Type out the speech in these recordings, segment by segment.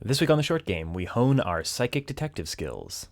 This week on The Short Game, we hone our psychic detective skills.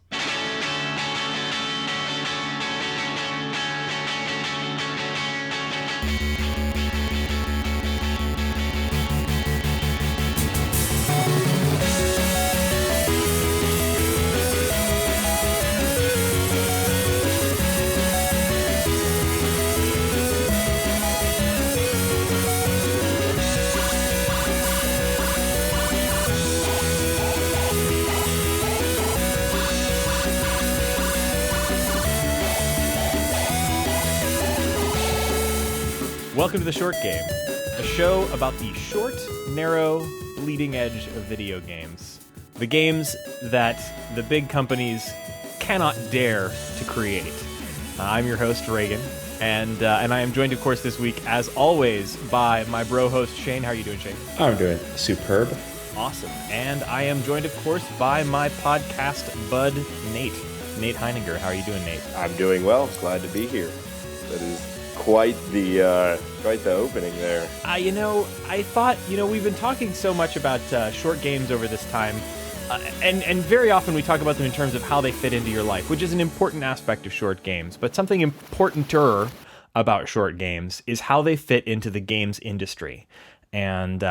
Welcome to The Short Game, a show about the short, narrow, bleeding edge of video games. The games that the big companies cannot dare to create. I'm your host, Reagan, and I am joined, of course, this week, as always, by my bro host, Shane. How are you doing, Shane? I'm doing superb. Awesome. And I am joined, of course, by my podcast bud, Nate. Nate Heininger. How are you doing, Nate? I'm doing well. Glad to be here. That is quite the opening there. I thought, we've been talking so much about short games over this time, and very often we talk about them in terms of how they fit into your life, which is an important aspect of short games. But something importanter about short games is how they fit into the games industry. And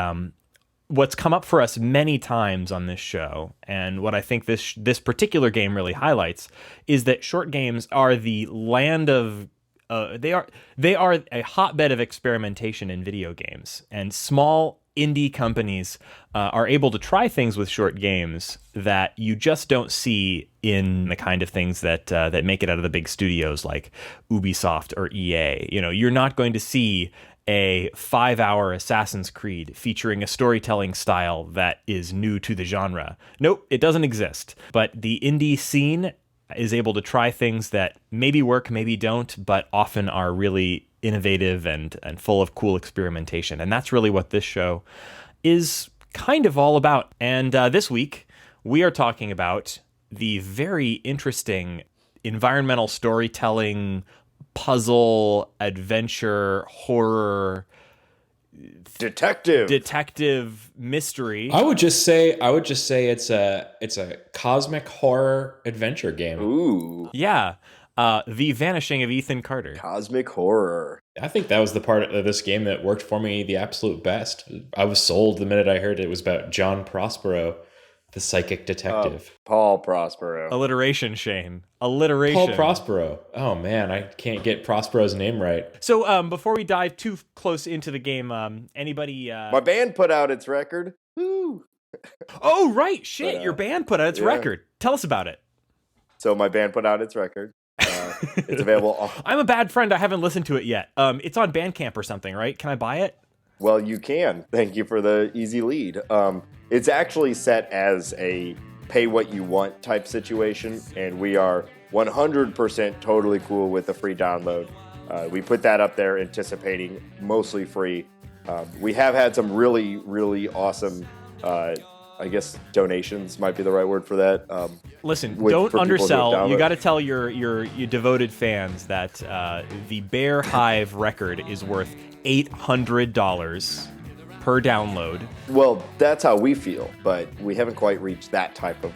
what's come up for us many times on this show, and what I think this particular game really highlights, is that short games are the land of they are a hotbed of experimentation in video games, and small indie companies are able to try things with short games that you just don't see in the kind of things that make it out of the big studios like Ubisoft or EA. You're not going to see a 5-hour Assassin's Creed featuring a storytelling style that is new to the genre. Nope, it doesn't exist. But the indie scene is able to try things that maybe work, maybe don't, but often are really innovative and full of cool experimentation. And that's really what this show is kind of all about. And this week, we are talking about the very interesting environmental storytelling, puzzle, adventure, horror, detective mystery. I would just say it's a cosmic horror adventure game. Ooh. Yeah. The Vanishing of Ethan Carter. Cosmic horror. I think that was the part of this game that worked for me the absolute best. I was sold the minute I heard it was about John Prospero, the psychic detective. Paul Prospero. Alliteration, Shane. Alliteration. Paul Prospero. Oh man, I can't get Prospero's name right. So before we dive too close into the game, anybody... My band put out its record. Woo! Oh, right. Shit, your band put out its record. Tell us about it. So my band put out its record. It's available. I'm a bad friend. I haven't listened to it yet. It's on Bandcamp or something, right? Can I buy it? Well, you can. Thank you for the easy lead. It's actually set as a pay what you want type situation, and we are 100% totally cool with the free download. We put that up there anticipating mostly free. We have had some really, really awesome, I guess donations might be the right word for that. Listen, don't undersell. You got to tell your devoted fans that the Bear Hive record is worth $800 per download. Well, that's how we feel, but we haven't quite reached that type of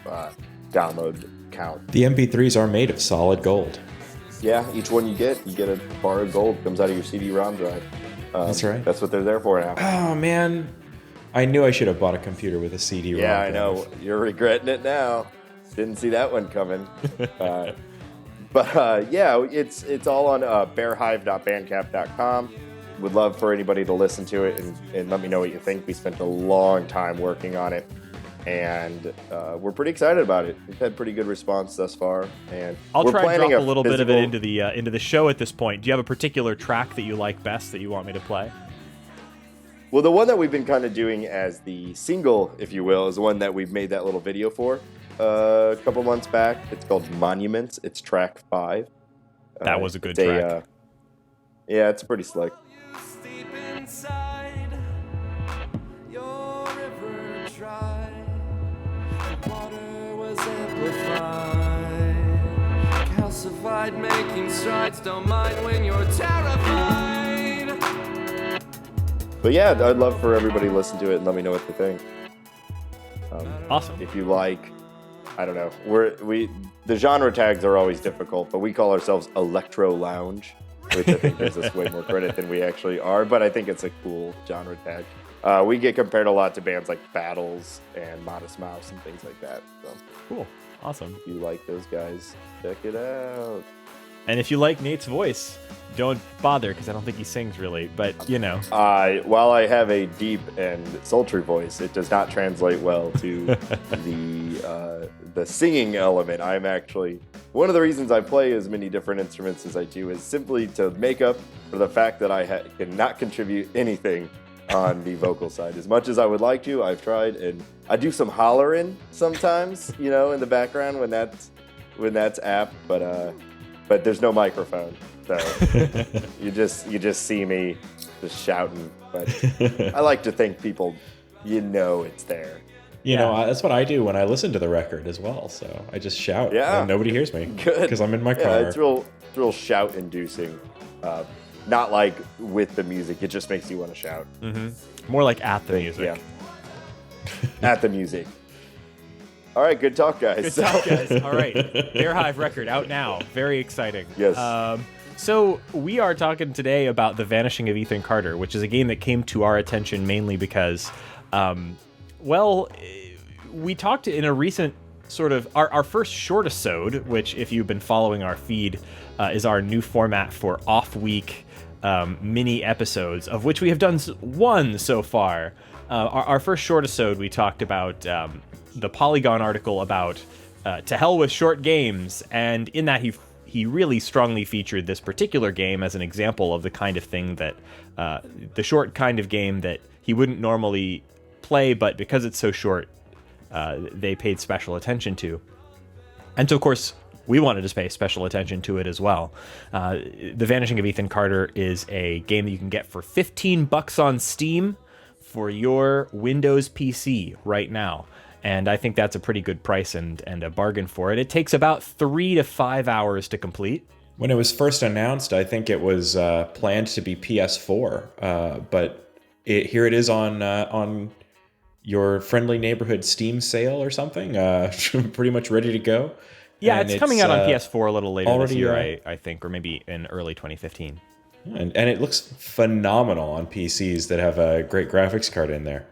download count. The MP3s are made of solid gold. Yeah, each one you get a bar of gold comes out of your CD-ROM drive. That's right. That's what they're there for now. Oh man, I knew I should have bought a computer with a CD-ROM. Yeah, I know. You're regretting it now. Didn't see that one coming. But yeah, it's all on bearhive.bandcamp.com. Would love for anybody to listen to it and let me know what you think. We spent a long time working on it, and we're pretty excited about it. We've had pretty good response thus far, and I'll try and drop a little bit of it into the show at this point. Do you have a particular track that you like best that you want me to play? Well, the one that we've been kind of doing as the single, if you will, is the one that we've made that little video for a couple months back. It's called Monuments. It's track 5. That was a good track. Yeah, it's pretty slick. Inside your river dry, the water was amplified, calcified, making strides. Don't mind when you're terrified. But yeah, I'd love for everybody to listen to it and let me know what they think. Awesome. If you like, I don't know, the genre tags are always difficult, but we call ourselves Electro Lounge, which I think gives us way more credit than we actually are, but I think it's a cool genre tag. We get compared a lot to bands like Battles and Modest Mouse and things like that. So Cool. Awesome. if you like those guys, check it out. And if you like Nate's voice, don't bother because I don't think he sings really, but you know. While I have a deep and sultry voice, it does not translate well to the singing element. I'm actually one of the reasons I play as many different instruments as I do is simply to make up for the fact that I cannot contribute anything on the vocal side. As much as I would like to, I've tried, and I do some hollering sometimes, in the background when that's apt, but there's no microphone, so you just see me just shouting. But I like to think people, it's there. That's what I do when I listen to the record as well. So I just shout, and nobody hears me. Good, because I'm in my car. Yeah, it's real shout-inducing. Not like with the music; it just makes you want to shout. Mm-hmm. More like at the music. Yeah, at the music. All right, good talk, guys. Good talk, guys. All right, Bear Hive record out now. Very exciting. Yes. So we are talking today about The Vanishing of Ethan Carter, which is a game that came to our attention mainly because, we talked in a recent sort of our first short-episode, which if you've been following our feed, is our new format for off-week mini episodes, of which we have done one so far. Our first short-episode, we talked about the Polygon article about To Hell with Short Games, and in that he really strongly featured this particular game as an example of the kind of thing that the short kind of game that he wouldn't normally play, but because it's so short, they paid special attention to. And so, of course, we wanted to pay special attention to it as well. The Vanishing of Ethan Carter is a game that you can get for $15 on Steam for your Windows PC right now. And I think that's a pretty good price and a bargain for it. It takes about 3 to 5 hours to complete. When it was first announced, I think it was planned to be PS4, but here it is on your friendly neighborhood Steam sale or something, pretty much ready to go. Yeah, it's coming out on PS4 a little later this already, year, I think, or maybe in early 2015. And it looks phenomenal on PCs that have a great graphics card in there.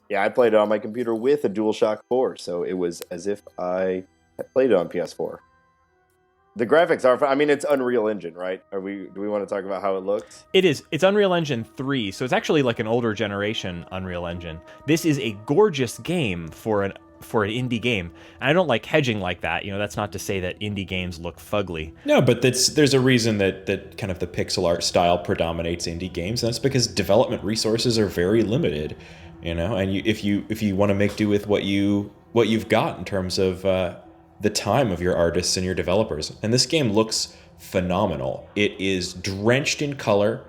Yeah, I played it on my computer with a DualShock 4, so it was as if I had played it on PS4. The graphics are, it's Unreal Engine, right? Do we want to talk about how it looks? It is. It's Unreal Engine 3, so it's actually like an older generation Unreal Engine. This is a gorgeous game for an indie game. And I don't like hedging like that. That's not to say that indie games look fugly. No, but there's a reason that kind of the pixel art style predominates indie games. And that's because development resources are very limited, and if you want to make do with what you've got in terms of the time of your artists and your developers. And this game looks phenomenal. It is drenched in color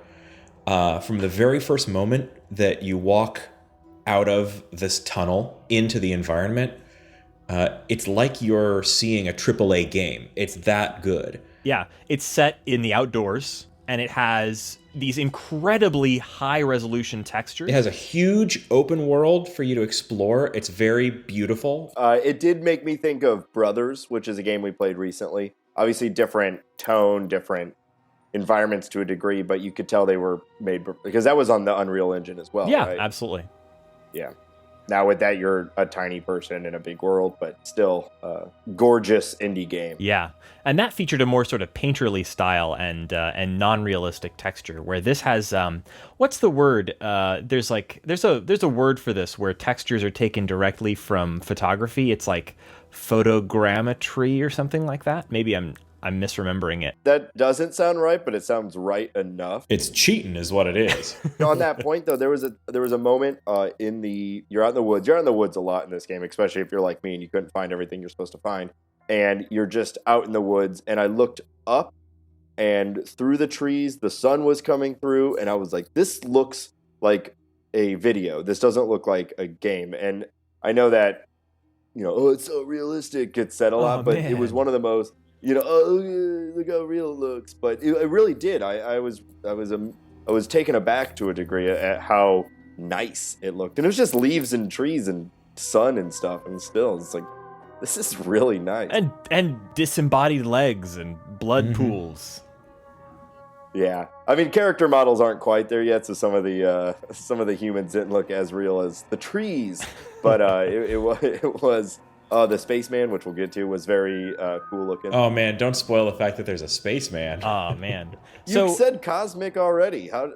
from the very first moment that you walk out of this tunnel into the environment. It's like you're seeing a AAA game. It's that good. Yeah, it's set in the outdoors, and it has these incredibly high-resolution textures. It has a huge open world for you to explore. It's very beautiful. It did make me think of Brothers, which is a game we played recently. Obviously, different tone, different environments to a degree, but you could tell they were made because that was on the Unreal Engine as well. Yeah, right? Absolutely. Yeah. Now with that, you're a tiny person in a big world, but still a gorgeous indie game. Yeah, and that featured a more sort of painterly style and non-realistic texture. Where this has what's the word? There's a word for this where textures are taken directly from photography. It's like photogrammetry or something like that. Maybe I'm misremembering it. That doesn't sound right, but it sounds right enough. It's cheating is what it is. On that point, though, there was a moment you're out in the woods. You're out in the woods a lot in this game, especially if you're like me and you couldn't find everything you're supposed to find. And you're just out in the woods. And I looked up, and through the trees, the sun was coming through. And I was like, this looks like a video. This doesn't look like a game. And I know that, it's so realistic gets said a lot, but it was one of the most, look how real it looks. But it really did. I was taken aback to a degree at how nice it looked. And it was just leaves and trees and sun and stuff, and still it's like, this is really nice. And disembodied legs and blood pools. Yeah, I mean, character models aren't quite there yet, so some of the humans didn't look as real as the trees, but it was the spaceman, which we'll get to, was very cool looking. Oh man, don't spoil the fact that there's a spaceman. Oh man. You said cosmic already. How?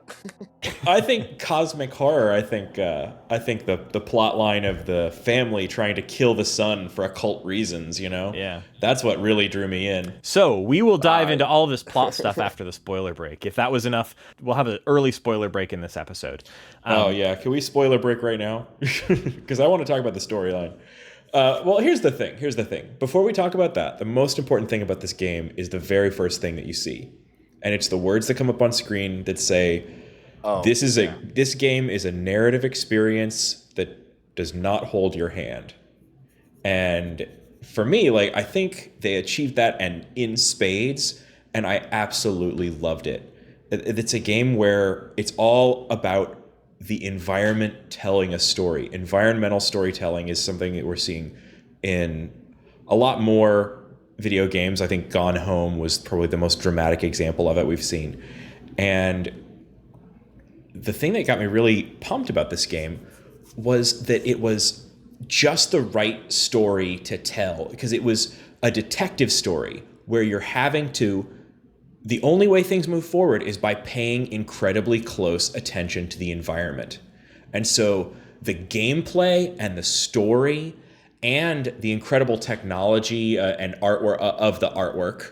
I think cosmic horror. I think the plot line of the family trying to kill the sun for occult reasons. Yeah. That's what really drew me in. So we will dive into all this plot stuff after the spoiler break. If that was enough, we'll have an early spoiler break in this episode. Oh yeah, can we spoiler break right now? Because I want to talk about the storyline. Well, here's the thing. Before we talk about that, the most important thing about this game is the very first thing that you see. And it's the words that come up on screen that say, this game is a narrative experience that does not hold your hand. And for me, I think they achieved that and in spades, and I absolutely loved it. It's a game where it's all about the environment telling a story. Environmental storytelling is something that we're seeing in a lot more video games. I think Gone Home was probably the most dramatic example of it we've seen. And the thing that got me really pumped about this game was that it was just the right story to tell, because it was a detective story where you're having to... The only way things move forward is by paying incredibly close attention to the environment. And so the gameplay and the story and the incredible technology and artwork of the artwork,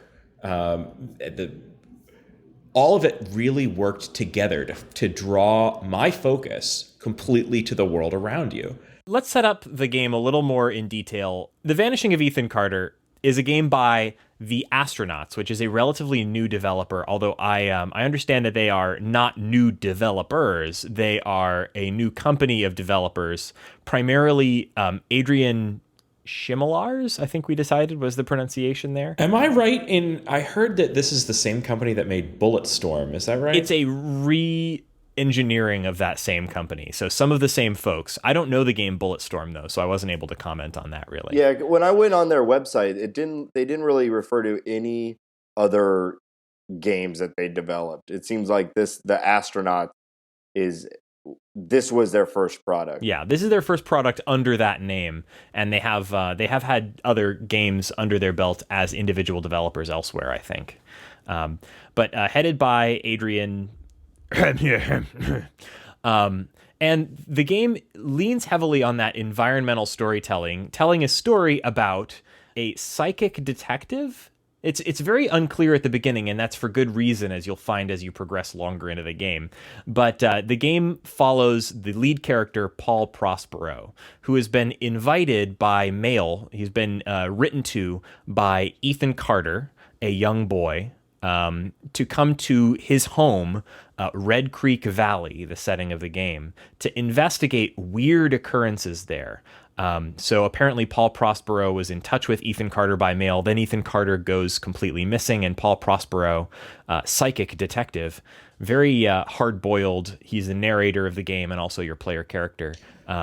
all of it really worked together to draw my focus completely to the world around you. Let's set up the game a little more in detail. The Vanishing of Ethan Carter is a game by The Astronauts, which is a relatively new developer, although I understand that they are not new developers. They are a new company of developers, primarily Adrian Shimilars, I think we decided was the pronunciation there. Am I right I heard that this is the same company that made Bulletstorm, is that right? It's a re-engineering of that same company, so some of the same folks. I don't know the game Bulletstorm though, so I wasn't able to comment on that really. Yeah, when I went on their website, they didn't really refer to any other games that they developed. It seems like the Astronaut this was their first product. Yeah, this is their first product under that name, and they have had other games under their belt as individual developers elsewhere, I think. But headed by Adrian. And the game leans heavily on that environmental storytelling, telling a story about a psychic detective. It's very unclear at the beginning, and that's for good reason, as you'll find as you progress longer into the game. But the game follows the lead character, Paul Prospero, who has been invited by mail. He's been written to by Ethan Carter, a young boy, to come to his home, Red Creek Valley, the setting of the game, to investigate weird occurrences there. So apparently Paul Prospero was in touch with Ethan Carter by mail. Then Ethan Carter goes completely missing, and Paul Prospero, psychic detective, very hard-boiled. He's the narrator of the game and also your player character.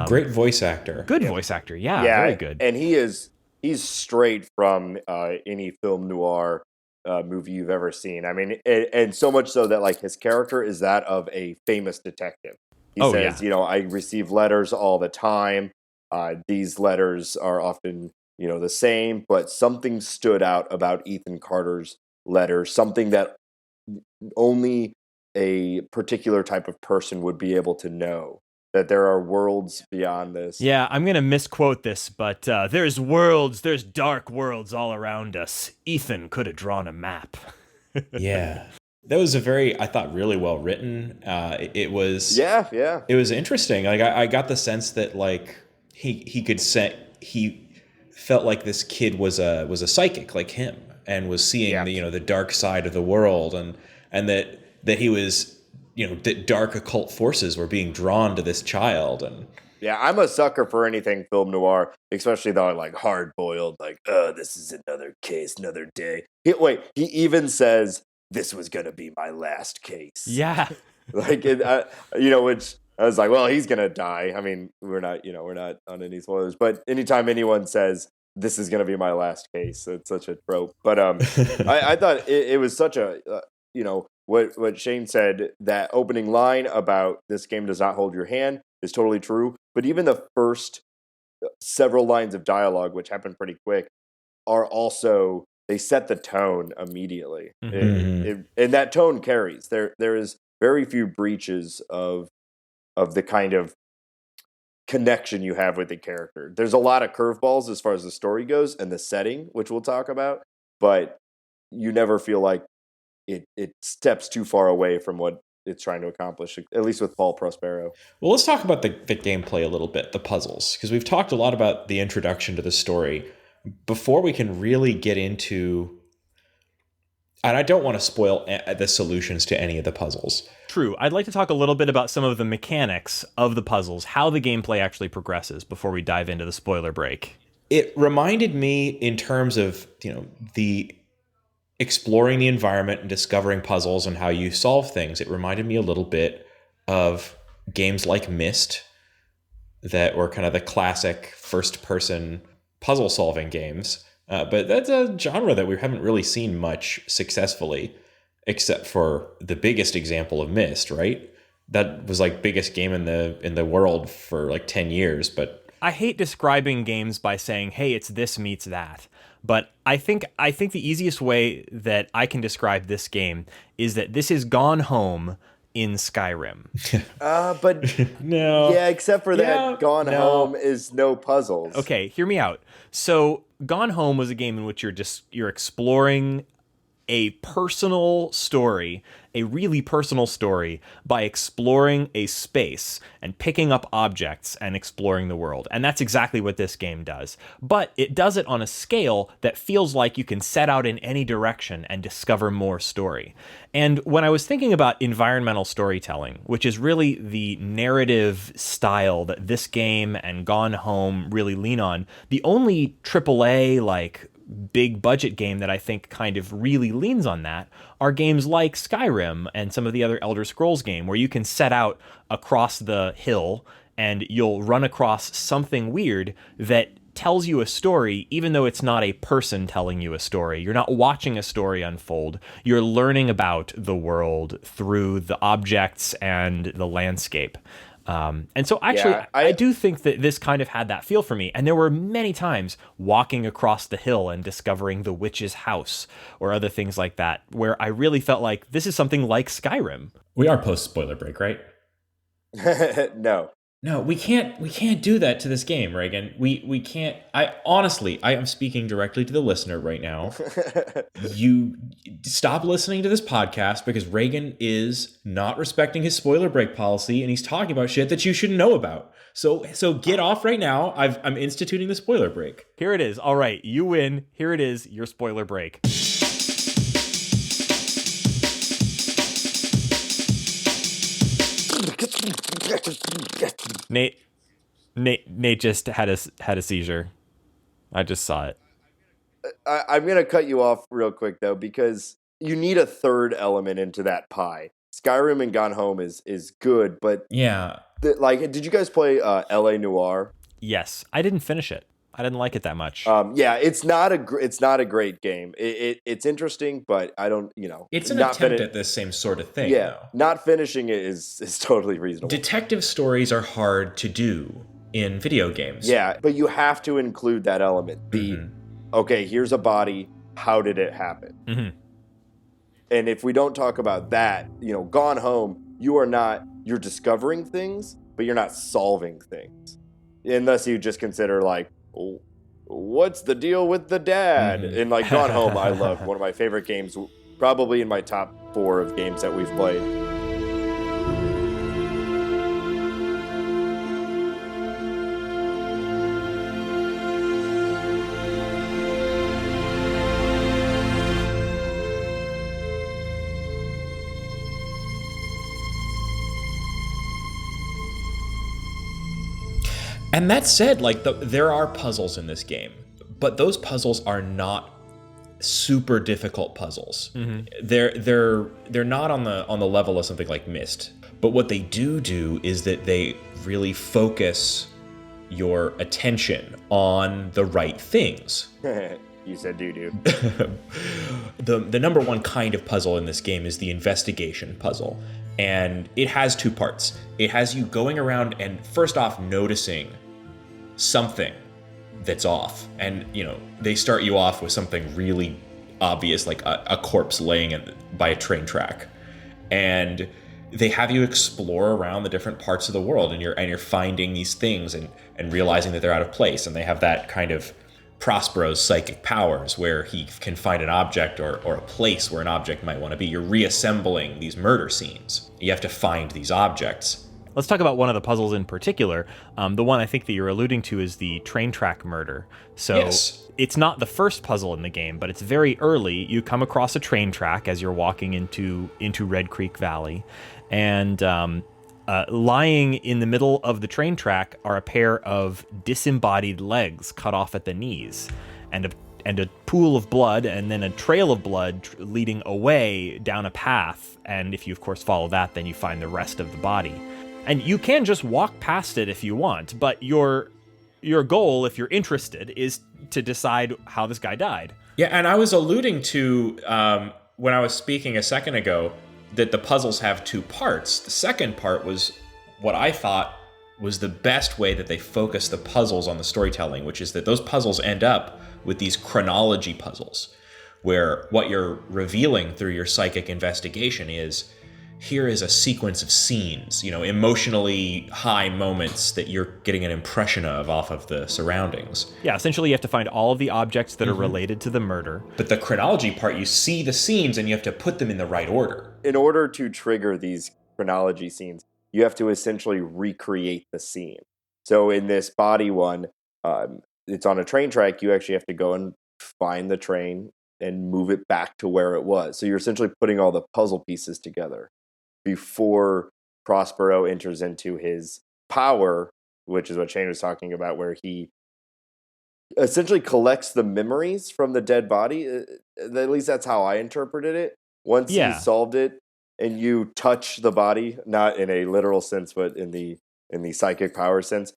Great voice actor. Good voice actor. Yeah, very good. And he's straight from any film noir movie you've ever seen. I mean, and so much so that his character is that of a famous detective. He says, I receive letters all the time. These letters are often, the same, but something stood out about Ethan Carter's letters, something that only a particular type of person would be able to know, that there are worlds beyond this. Yeah, I'm going to misquote this, but there's dark worlds all around us. Ethan could have drawn a map. Yeah. That was I thought, really well written. It was... Yeah. It was interesting. I got the sense that, he could say... He felt like this kid was a psychic like him and was seeing the dark side of the world, and that he was... that dark occult forces were being drawn to this child. And yeah, I'm a sucker for anything film noir, especially though hard boiled, this is another case, another day. He even says this was gonna be my last case. Yeah, which I was like, well, he's gonna die. I mean, we're not on any spoilers, but anytime anyone says this is gonna be my last case, it's such a trope. But I thought it was such a what Shane said, that opening line about this game does not hold your hand is totally true. But even the first several lines of dialogue, which happen pretty quick, are also, they set the tone immediately. And that tone carries. There is very few breaches of the kind of connection you have with the character. There's a lot of curveballs as far as the story goes and the setting, which we'll talk about, but you never feel like it steps too far away from what it's trying to accomplish, at least with Paul Prospero. Well, let's talk about the gameplay a little bit, the puzzles, because we've talked a lot about the introduction to the story. Before we can really get into, and I don't want to spoil the solutions to any of the puzzles. True. I'd like to talk a little bit about some of the mechanics of the puzzles, how the gameplay actually progresses before we dive into the spoiler break. It reminded me, in terms of, the exploring the environment and discovering puzzles and how you solve things, it reminded me a little bit of games like Myst, that were kind of the classic first-person puzzle-solving games. But that's a genre that we haven't really seen much successfully, except for the biggest example of Myst, right? That was like biggest game in the world for like 10 years. But I hate describing games by saying, hey, it's this meets that. But I think the easiest way that I can describe this game is that this is Gone Home in Skyrim. But no. Yeah, except for that Gone Home is no puzzles. Okay, hear me out. So Gone Home was a game in which you're exploring a personal story, a really personal story, by exploring a space and picking up objects and exploring the world. And that's exactly what this game does. But it does it on a scale that feels like you can set out in any direction and discover more story. And when I was thinking about environmental storytelling, which is really the narrative style that this game and Gone Home really lean on, the only AAA, big budget game that I think kind of really leans on that are games like Skyrim and some of the other Elder Scrolls game, where you can set out across the hill and you'll run across something weird that tells you a story, even though it's not a person telling you a story. You're not watching a story unfold. You're learning about the world through the objects and the landscape. And so actually, I do think that this kind of had that feel for me. And there were many times walking across the hill and discovering the witch's house or other things like that, where I really felt like this is something like Skyrim. We are post-spoiler break, right? No, we can't do that to this game, Reagan. We can't. I am speaking directly to the listener right now. You stop listening to this podcast because Reagan is not respecting his spoiler break policy and he's talking about shit that you shouldn't know about. So get off right now. I'm instituting the spoiler break. Here it is. All right, you win. Here it is, your spoiler break. Nate just had a seizure. I just saw it. I'm gonna cut you off real quick though, because you need a third element into that pie. Skyrim and Gone Home is good, but yeah, did you guys play L.A. Noire? Yes, I didn't finish it. I didn't like it that much. It's not a great game. It's interesting, but I don't, it's an attempt at the same sort of thing. Yeah, though. Not finishing it is totally reasonable. Detective stories are hard to do in video games. Yeah, but you have to include that element. Okay, here's a body. How did it happen? Mm-hmm. And if we don't talk about that, Gone Home, you're discovering things, but you're not solving things, unless you just consider what's the deal with the dad? And Gone Home, I love, one of my favorite games, probably in my top 4 of games that we've played. And that said, there are puzzles in this game, but those puzzles are not super difficult puzzles. Mm-hmm. They're not on the level of something like Myst. But what they do is that they really focus your attention on the right things. You said doo-doo. The number one kind of puzzle in this game is the investigation puzzle. And it has two parts. It has you going around and first off noticing something that's off. And, they start you off with something really obvious, like a corpse laying by a train track. And they have you explore around the different parts of the world, and you're finding these things and realizing that they're out of place. And they have that kind of Prospero's psychic powers where he can find an object or a place where an object might want to be. You're reassembling these murder scenes. You have to find these objects. Let's talk about one of the puzzles in particular. The one I think that you're alluding to is the train track murder. So Yes. It's not the first puzzle in the game, but it's very early. You come across a train track as you're walking into Red Creek Valley, and lying in the middle of the train track are a pair of disembodied legs cut off at the knees, and a pool of blood, and then a trail of blood leading away down a path. And if you, of course, follow that, then you find the rest of the body. And you can just walk past it if you want, but your goal, if you're interested, is to decide how this guy died. Yeah, and I was alluding to, when I was speaking a second ago, that the puzzles have two parts. The second part was what I thought was the best way that they focus the puzzles on the storytelling, which is that those puzzles end up with these chronology puzzles, where what you're revealing through your psychic investigation is, here is a sequence of scenes, emotionally high moments that you're getting an impression of off of the surroundings. Yeah, essentially you have to find all of the objects that are related to the murder. But the chronology part, you see the scenes and you have to put them in the right order. In order to trigger these chronology scenes, you have to essentially recreate the scene. So in this body one, it's on a train track. You actually have to go and find the train and move it back to where it was. So you're essentially putting all the puzzle pieces together before Prospero enters into his power, which is what Shane was talking about, where he essentially collects the memories from the dead body. At least that's how I interpreted it. Once you solved it and you touch the body, not in a literal sense, but in the psychic power sense,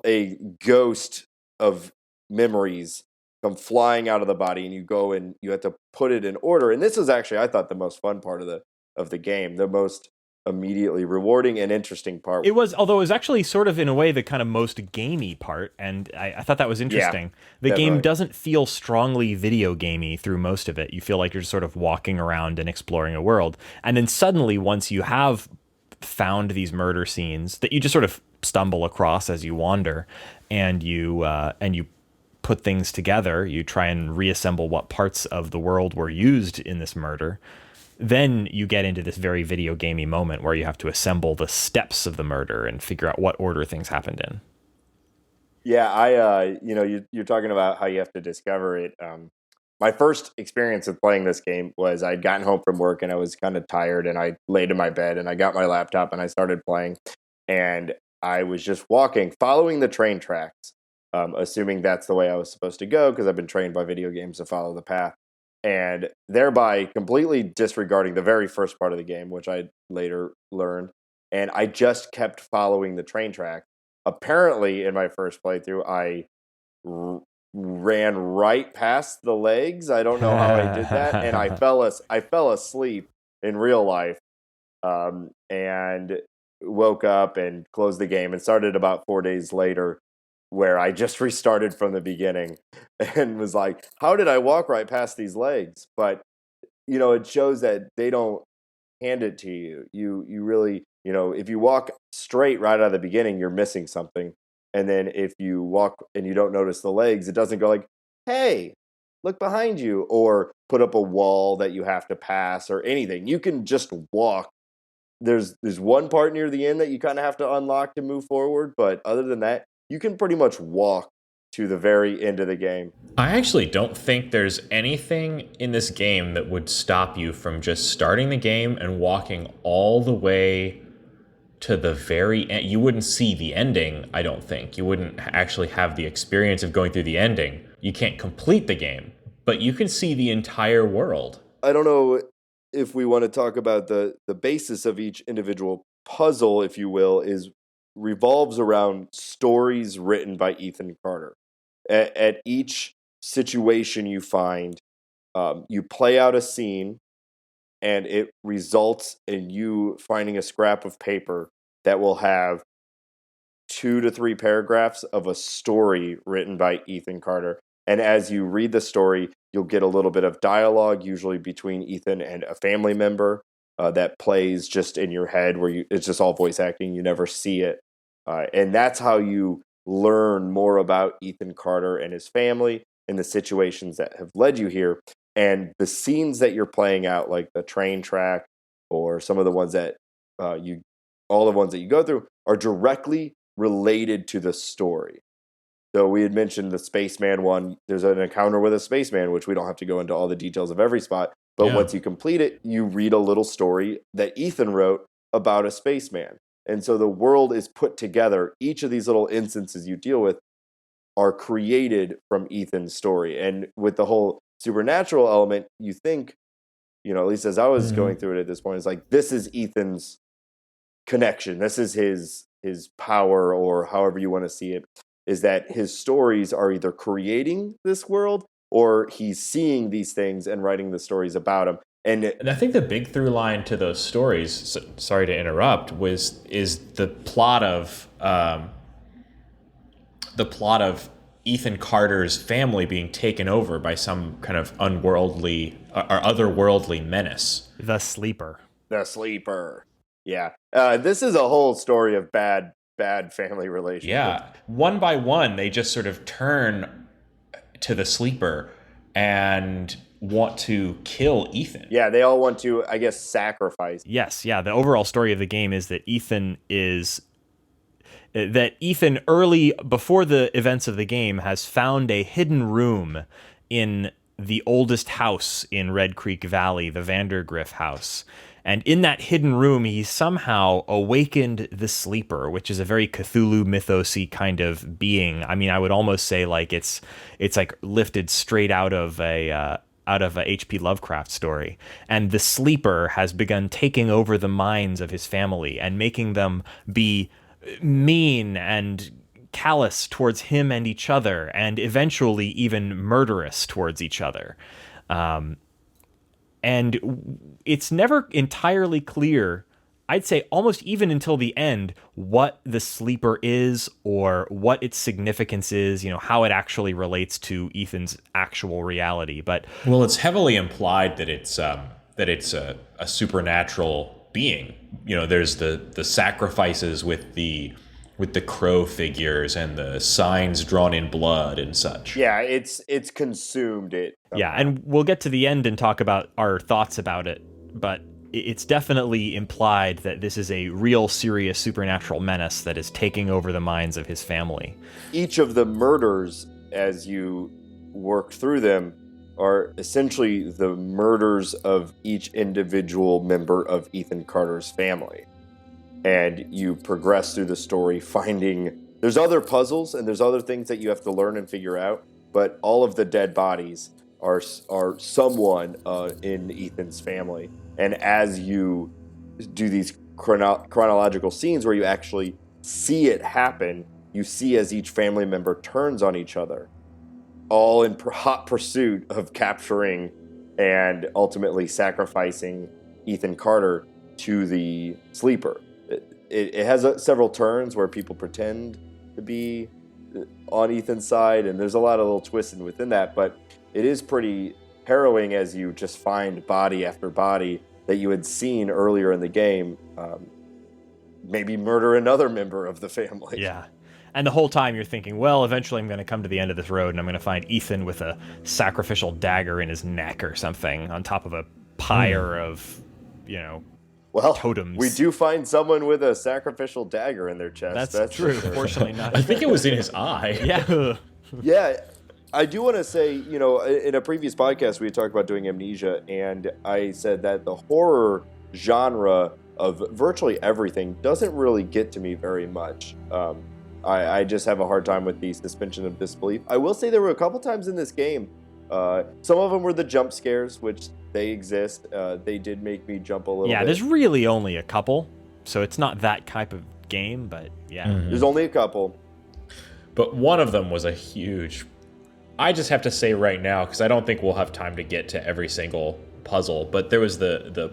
a ghost of memories come flying out of the body, and you go and you have to put it in order. And this is actually, I thought, the most fun part of the game, the most immediately rewarding and interesting part. It was, although it was actually sort of in a way the kind of most gamey part, and I thought that was interesting. The definitely. game doesn't feel strongly video gamey through most of it. You feel like you're just sort of walking around and exploring a world, and then suddenly once you have found these murder scenes that you just sort of stumble across as you wander, and you put things together, you try and reassemble what parts of the world were used in this murder. Then you get into this very video gamey moment where you have to assemble the steps of the murder and figure out what order things happened in. Yeah, you're talking about how you have to discover it. My first experience of playing this game was I'd gotten home from work and I was kind of tired, and I laid in my bed and I got my laptop and I started playing, and I was just walking, following the train tracks, assuming that's the way I was supposed to go because I've been trained by video games to follow the path. And thereby completely disregarding the very first part of the game, which I later learned. And I just kept following the train track. Apparently, in my first playthrough, I ran right past the legs. I don't know how I did that. And I fell asleep in real life, and woke up and closed the game and started about 4 days later, where I just restarted from the beginning and was like, how did I walk right past these legs? But, it shows that they don't hand it to you. You really, if you walk straight right out of the beginning, you're missing something. And then if you walk and you don't notice the legs, it doesn't go like, hey, look behind you, or put up a wall that you have to pass or anything. You can just walk. There's one part near the end that you kind of have to unlock to move forward. But other than that, you can pretty much walk to the very end of the game. I actually don't think there's anything in this game that would stop you from just starting the game and walking all the way to the very end. You wouldn't see the ending, I don't think. You wouldn't actually have the experience of going through the ending. You can't complete the game, but you can see the entire world. I don't know if we want to talk about the basis of each individual puzzle, if you will, revolves around stories written by Ethan Carter. At each situation you find, you play out a scene, and it results in you finding a scrap of paper that will have 2 to 3 paragraphs of a story written by Ethan Carter. And as you read the story, you'll get a little bit of dialogue, usually between Ethan and a family member, that plays just in your head, where it's just all voice acting. You never see it. And that's how you learn more about Ethan Carter and his family and the situations that have led you here. And the scenes that you're playing out, like the train track or some of the ones that all the ones that you go through, are directly related to the story. So we had mentioned the spaceman one. There's an encounter with a spaceman, which we don't have to go into all the details of every spot. But once you complete it, you read a little story that Ethan wrote about a spaceman. And so the world is put together. Each of these little instances you deal with are created from Ethan's story. And with the whole supernatural element, you think, at least as I was going through it at this point, it's like, this is Ethan's connection. This is his power, or however you want to see it, is that his stories are either creating this world or he's seeing these things and writing the stories about them. And I think the big through line to those stories, sorry to interrupt, is the plot of Ethan Carter's family being taken over by some kind of unworldly or otherworldly menace. The Sleeper. Yeah. This is a whole story of bad family relationships. Yeah. One by one, they just sort of turn to the Sleeper and want to kill Ethan. Yeah, they all want to, I guess, sacrifice. Yes, yeah. The overall story of the game is that Ethan early before the events of the game has found a hidden room in the oldest house in Red Creek Valley, the Vandergriff house. And in that hidden room, he somehow awakened the Sleeper, which is a very Cthulhu mythos-y kind of being. I mean, I would almost say like it's like lifted straight out of a H.P. Lovecraft story. And the Sleeper has begun taking over the minds of his family and making them be mean and callous towards him and each other, and eventually even murderous towards each other. And it's never entirely clear, I'd say almost even until the end, what the Sleeper is or what its significance is, how it actually relates to Ethan's actual reality. But well, it's heavily implied that it's a supernatural being. There's the sacrifices with the crow figures and the signs drawn in blood and such. Yeah, it's consumed it. Yeah, and we'll get to the end and talk about our thoughts about it, but it's definitely implied that this is a real serious supernatural menace that is taking over the minds of his family. Each of the murders, as you work through them, are essentially the murders of each individual member of Ethan Carter's family. And you progress through the story there's other puzzles and there's other things that you have to learn and figure out, but all of the dead bodies are someone in Ethan's family. And as you do these chronological scenes where you actually see it happen, you see as each family member turns on each other, all in hot pursuit of capturing and ultimately sacrificing Ethan Carter to the Sleeper. It has several turns where people pretend to be on Ethan's side, and there's a lot of little twists within that, but it is pretty harrowing as you just find body after body that you had seen earlier in the game maybe murder another member of the family. Yeah. And the whole time you're thinking, well, eventually I'm going to come to the end of this road and I'm going to find Ethan with a sacrificial dagger in his neck or something on top of a pyre of, totems. We do find someone with a sacrificial dagger in their chest. That's true. Sure. Fortunately not. I think it was in his eye. Yeah. Yeah. I do want to say, in a previous podcast, we had talked about doing Amnesia, and I said that the horror genre of virtually everything doesn't really get to me very much. I just have a hard time with the suspension of disbelief. I will say there were a couple times in this game, some of them were the jump scares, which they exist. They did make me jump a little bit. Yeah, there's really only a couple. So it's not that type of game, but yeah. There's only a couple. But one of them was a huge... I just have to say right now, because I don't think we'll have time to get to every single puzzle, but there was the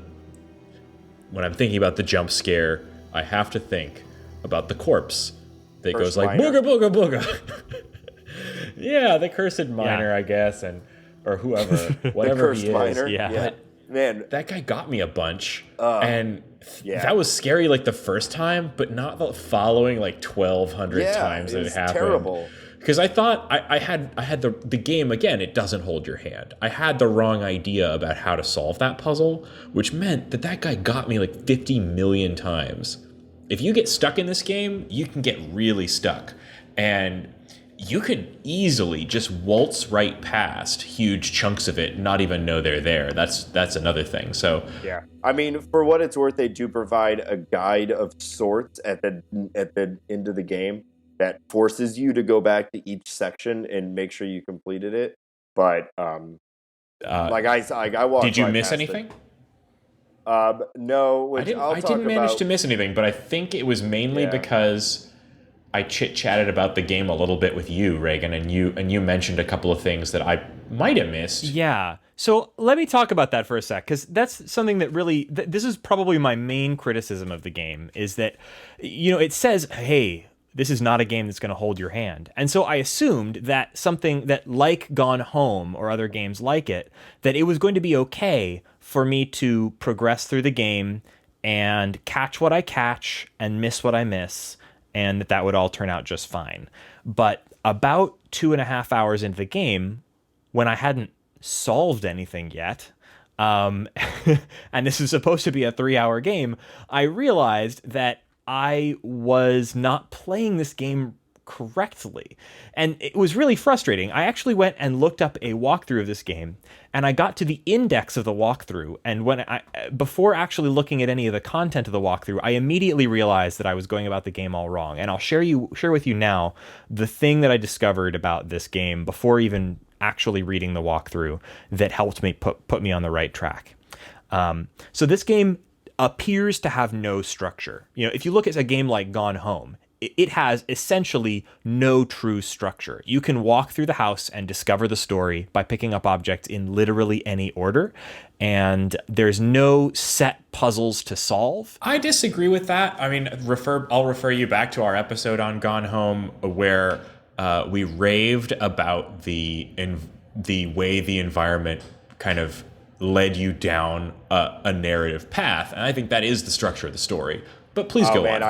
when I'm thinking about the jump scare, I have to think about the corpse that Cursed goes like, miner. booga, booga, booga. Yeah, the cursed miner, I guess, or whoever, whatever cursed he is. miner. Yeah. But, man, That guy got me a bunch, and yeah. that was scary like the first time, but not the following like 1,200 yeah, times that it it's happened. terrible. Because I thought I had the game again. It doesn't hold your hand. I had the wrong idea about how to solve that puzzle, which meant that guy got me like 50 million times. If you get stuck in this game, you can get really stuck, and you could easily just waltz right past huge chunks of it and not even know they're there. That's another thing. So Yeah, I mean, for what it's worth, they do provide a guide of sorts at the end of the game that forces you to go back to each section and make sure you completed it. But like I walked. did you right miss past anything? It. No, which I didn't manage to miss anything, but I think it was mainly Yeah. because I chit-chatted about the game a little bit with you, Reagan, and you mentioned a couple of things that I might have missed. Yeah. So let me talk about that for a sec, because that's something that really, this is probably my main criticism of the game, is that, it says, hey, this is not a game that's going to hold your hand. And so I assumed that something that, like Gone Home or other games like it, that it was going to be okay for me to progress through the game and catch what I catch and miss what I miss, and that would all turn out just fine. But about 2.5 hours into the game, when I hadn't solved anything yet, and this is supposed to be a 3-hour game, I realized that I was not playing this game correctly. And it was really frustrating. I actually went and looked up a walkthrough of this game, and I got to the index of the walkthrough, and before actually looking at any of the content of the walkthrough, I immediately realized that I was going about the game all wrong. And I'll share with you now the thing that I discovered about this game before even actually reading the walkthrough that helped me put me on the right track. So this game appears to have no structure. If you look at a game like Gone Home, it has essentially no true structure. You can walk through the house and discover the story by picking up objects in literally any order, and there's no set puzzles to solve. I disagree with that. I mean, I'll refer you back to our episode on Gone Home where we raved about the way the environment kind of led you down a narrative path, and I think that is the structure of the story. But please go on.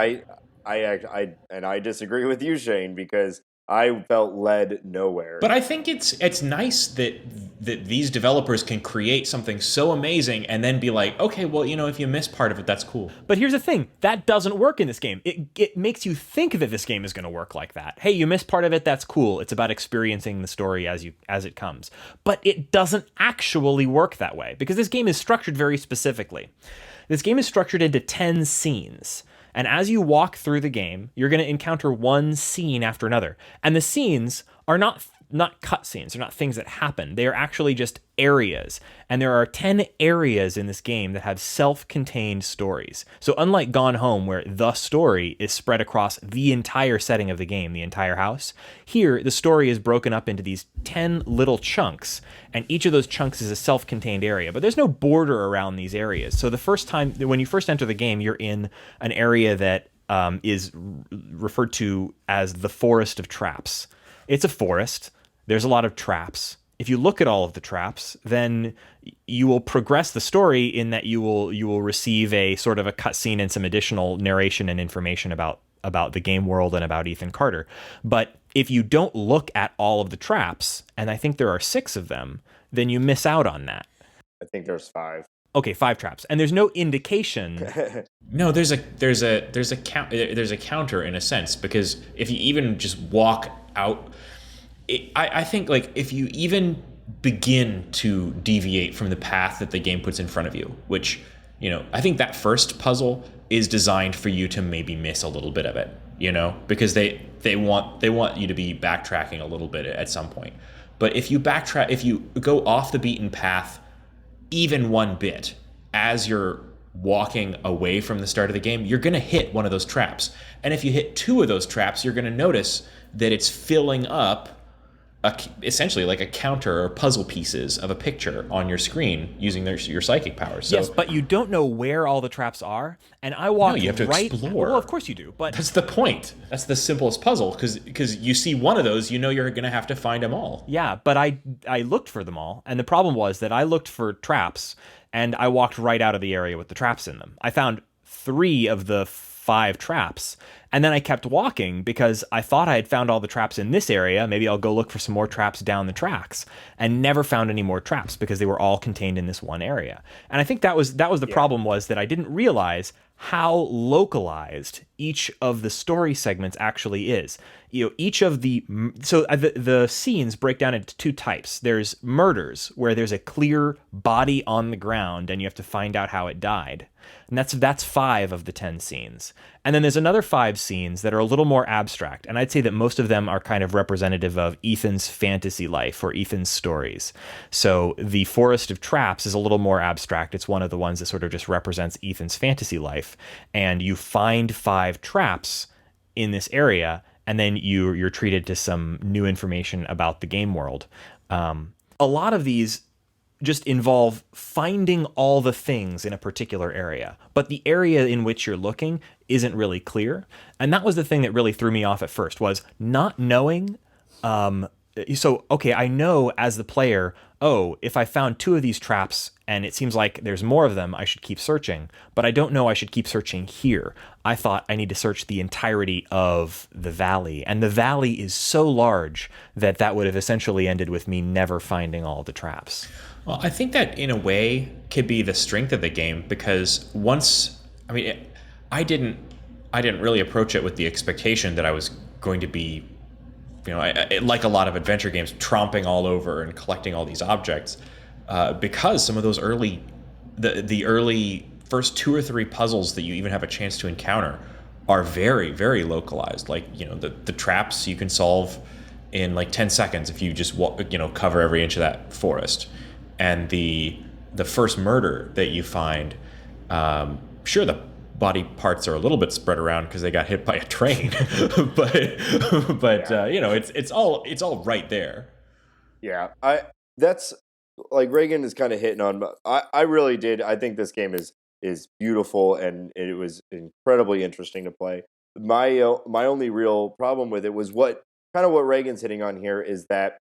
I disagree with you, Shane, because I felt led nowhere. But I think it's nice that these developers can create something so amazing and then be like, okay, well, if you miss part of it, that's cool. But here's the thing, that doesn't work in this game. It makes you think that this game is going to work like that. Hey, you missed part of it, that's cool. It's about experiencing the story as it comes. But it doesn't actually work that way, because this game is structured very specifically. This game is structured into 10 scenes. And as you walk through the game, you're going to encounter one scene after another. And the scenes are not cutscenes. They're not things that happen. They are actually just areas. And there are 10 areas in this game that have self-contained stories. So unlike Gone Home, where the story is spread across the entire setting of the game, the entire house, here the story is broken up into these 10 little chunks, and each of those chunks is a self-contained area. But there's no border around these areas. So the first time, when you first enter the game, you're in an area that is referred to as the Forest of Traps. It's a forest. There's a lot of traps. If you look at all of the traps, then you will progress the story in that you will receive a sort of a cutscene and some additional narration and information about the game world and about Ethan Carter. But if you don't look at all of the traps, and I think there are 6 of them, then you miss out on that. I think there's 5. Okay, 5 traps, and there's no indication. No, there's a counter in a sense, because if you even just walk out. I think, like, if you even begin to deviate from the path that the game puts in front of you, which, I think that first puzzle is designed for you to maybe miss a little bit of it, because they want you to be backtracking a little bit at some point. But if you go off the beaten path even one bit as you're walking away from the start of the game, you're going to hit one of those traps. And if you hit 2 of those traps, you're going to notice that it's filling up essentially like a counter or puzzle pieces of a picture on your screen using your psychic powers. So, yes, but you don't know where all the traps are, and I walked you have to right. explore. Well, of course you do, but that's the point. That's the simplest puzzle, because you see one of those, you know you're going to have to find them all. yeah, but I looked for them all, and the problem was that I looked for traps, and I walked right out of the area with the traps in them. I found 3 of the 5 traps, and then I kept walking because I thought I had found all the traps in this area. Maybe I'll go look for some more traps down the tracks, and never found any more traps because they were all contained in this one area. And I think that was the problem, was that I didn't realize how localized each of the story segments actually is. You know, each of the scenes break down into 2 types. There's murders, where there's a clear body on the ground and you have to find out how it died. And that's 5 of the 10 scenes. And then there's another 5 scenes that are a little more abstract. And I'd say that most of them are kind of representative of Ethan's fantasy life or Ethan's stories. So the Forest of Traps is a little more abstract. It's one of the ones that sort of just represents Ethan's fantasy life. And you find 5 traps in this area, and then you're treated to some new information about the game world. A lot of these just involve finding all the things in a particular area, but the area in which you're looking isn't really clear. And that was the thing that really threw me off at first, was not knowing. So, okay, I know as the player, if I found 2 of these traps and it seems like there's more of them, I should keep searching, but I don't know I should keep searching here. I thought I need to search the entirety of the valley, and the valley is so large that would have essentially ended with me never finding all the traps. Well, I think that in a way could be the strength of the game, because I didn't really approach it with the expectation that I was going to be, like a lot of adventure games, tromping all over and collecting all these objects, because some of those the early first 2 or 3 puzzles that you even have a chance to encounter are very, very localized. Like, the traps you can solve in like 10 seconds if you just cover every inch of that forest. And the first murder that you find, sure, the body parts are a little bit spread around because they got hit by a train, but it's all right there. Yeah, that's like Reagan is kind of hitting on. But I really did. I think this game is beautiful, and it was incredibly interesting to play. My only real problem with it was what Reagan's hitting on here is that,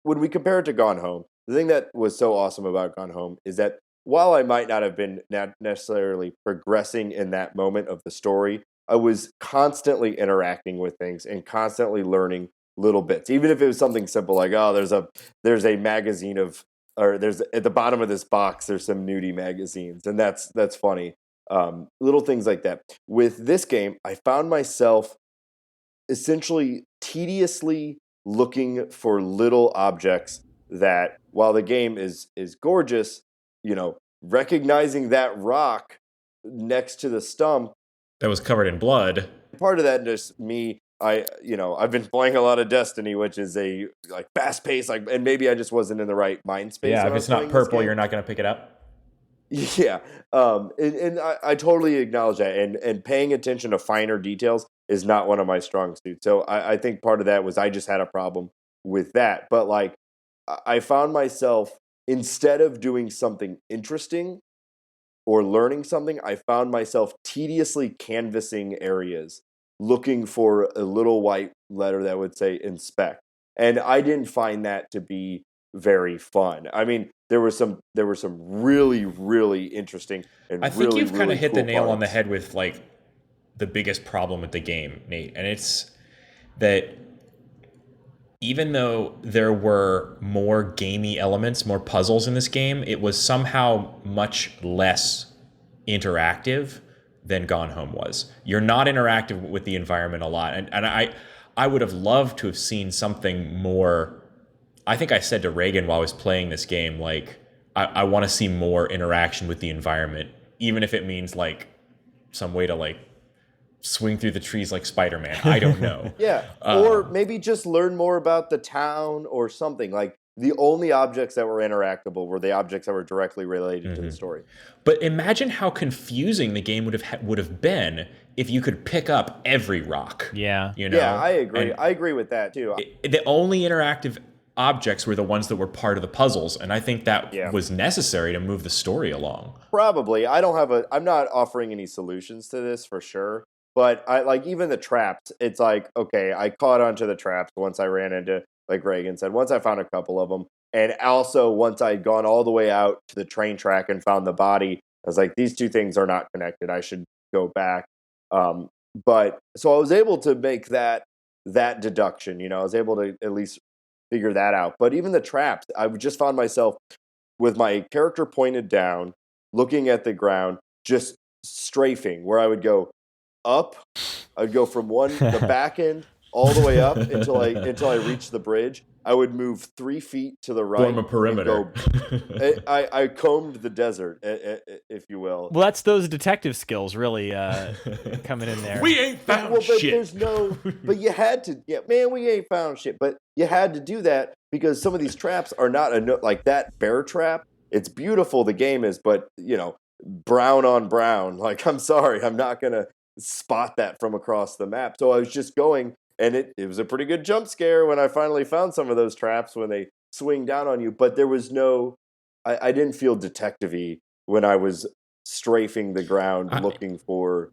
when we compare it to Gone Home, the thing that was so awesome about Gone Home is that while I might not have been necessarily progressing in that moment of the story, I was constantly interacting with things and constantly learning little bits. Even if it was something simple like, there's a magazine or there's at the bottom of this box, there's some nudie magazines, and that's funny. Little things like that. With this game, I found myself essentially tediously looking for little objects that, while the game is gorgeous, recognizing that rock next to the stump that was covered in blood. Part of that just me, I've been playing a lot of Destiny, which is a fast paced, and maybe I just wasn't in the right mind space. Yeah, if it's not purple, you're not going to pick it up. Yeah, and I totally acknowledge that, and paying attention to finer details is not one of my strong suits. So I think part of that was I just had a problem with that. But I found myself, instead of doing something interesting or learning something, I found myself tediously canvassing areas, looking for a little white letter that would say inspect. And I didn't find that to be very fun. I mean, there were some really, really interesting and I think really, you've kind really of hit cool the nail on the parts. head with the biggest problem with the game, Nate. And it's that even though there were more gamey elements, more puzzles in this game, it was somehow much less interactive than Gone Home was. You're not interactive with the environment a lot. And I would have loved to have seen something more. I think I said to Reagan while I was playing this game, I want to see more interaction with the environment, even if it means some way to swing through the trees like Spider-Man. I don't know. Yeah, or maybe just learn more about the town or something. the only objects that were interactable were the objects that were directly related to the story. But imagine how confusing the game would have been if you could pick up every rock. Yeah. You know? Yeah, I agree. And I agree with that too. the only interactive objects were the ones that were part of the puzzles, and I think that was necessary to move the story along. Probably. I'm not offering any solutions to this for sure. But I like even the traps, it's like, okay, I caught onto the traps once I ran into, like Reagan said, once I found a couple of them. And also once I'd gone all the way out to the train track and found the body, I was like, these two things are not connected. I should go back. But so I was able to make that deduction, you know, I was able to at least figure that out. But even the traps, I just found myself with my character pointed down, looking at the ground, just strafing, where I would go up. I'd go from the back end all the way up until I reached the bridge. I would move 3 feet to the right. Form a perimeter. I combed the desert, if you will. Well, that's those detective skills really coming in there. We ain't found shit. But you had to, we ain't found shit. But you had to do that because some of these traps are not like that bear trap. It's beautiful, the game is, but you know, brown on brown. Like, I'm sorry, I'm not gonna spot that from across the map. So I was just going, and it was a pretty good jump scare when I finally found some of those traps when they swing down on you. But there was I didn't feel detective-y when I was strafing the ground looking for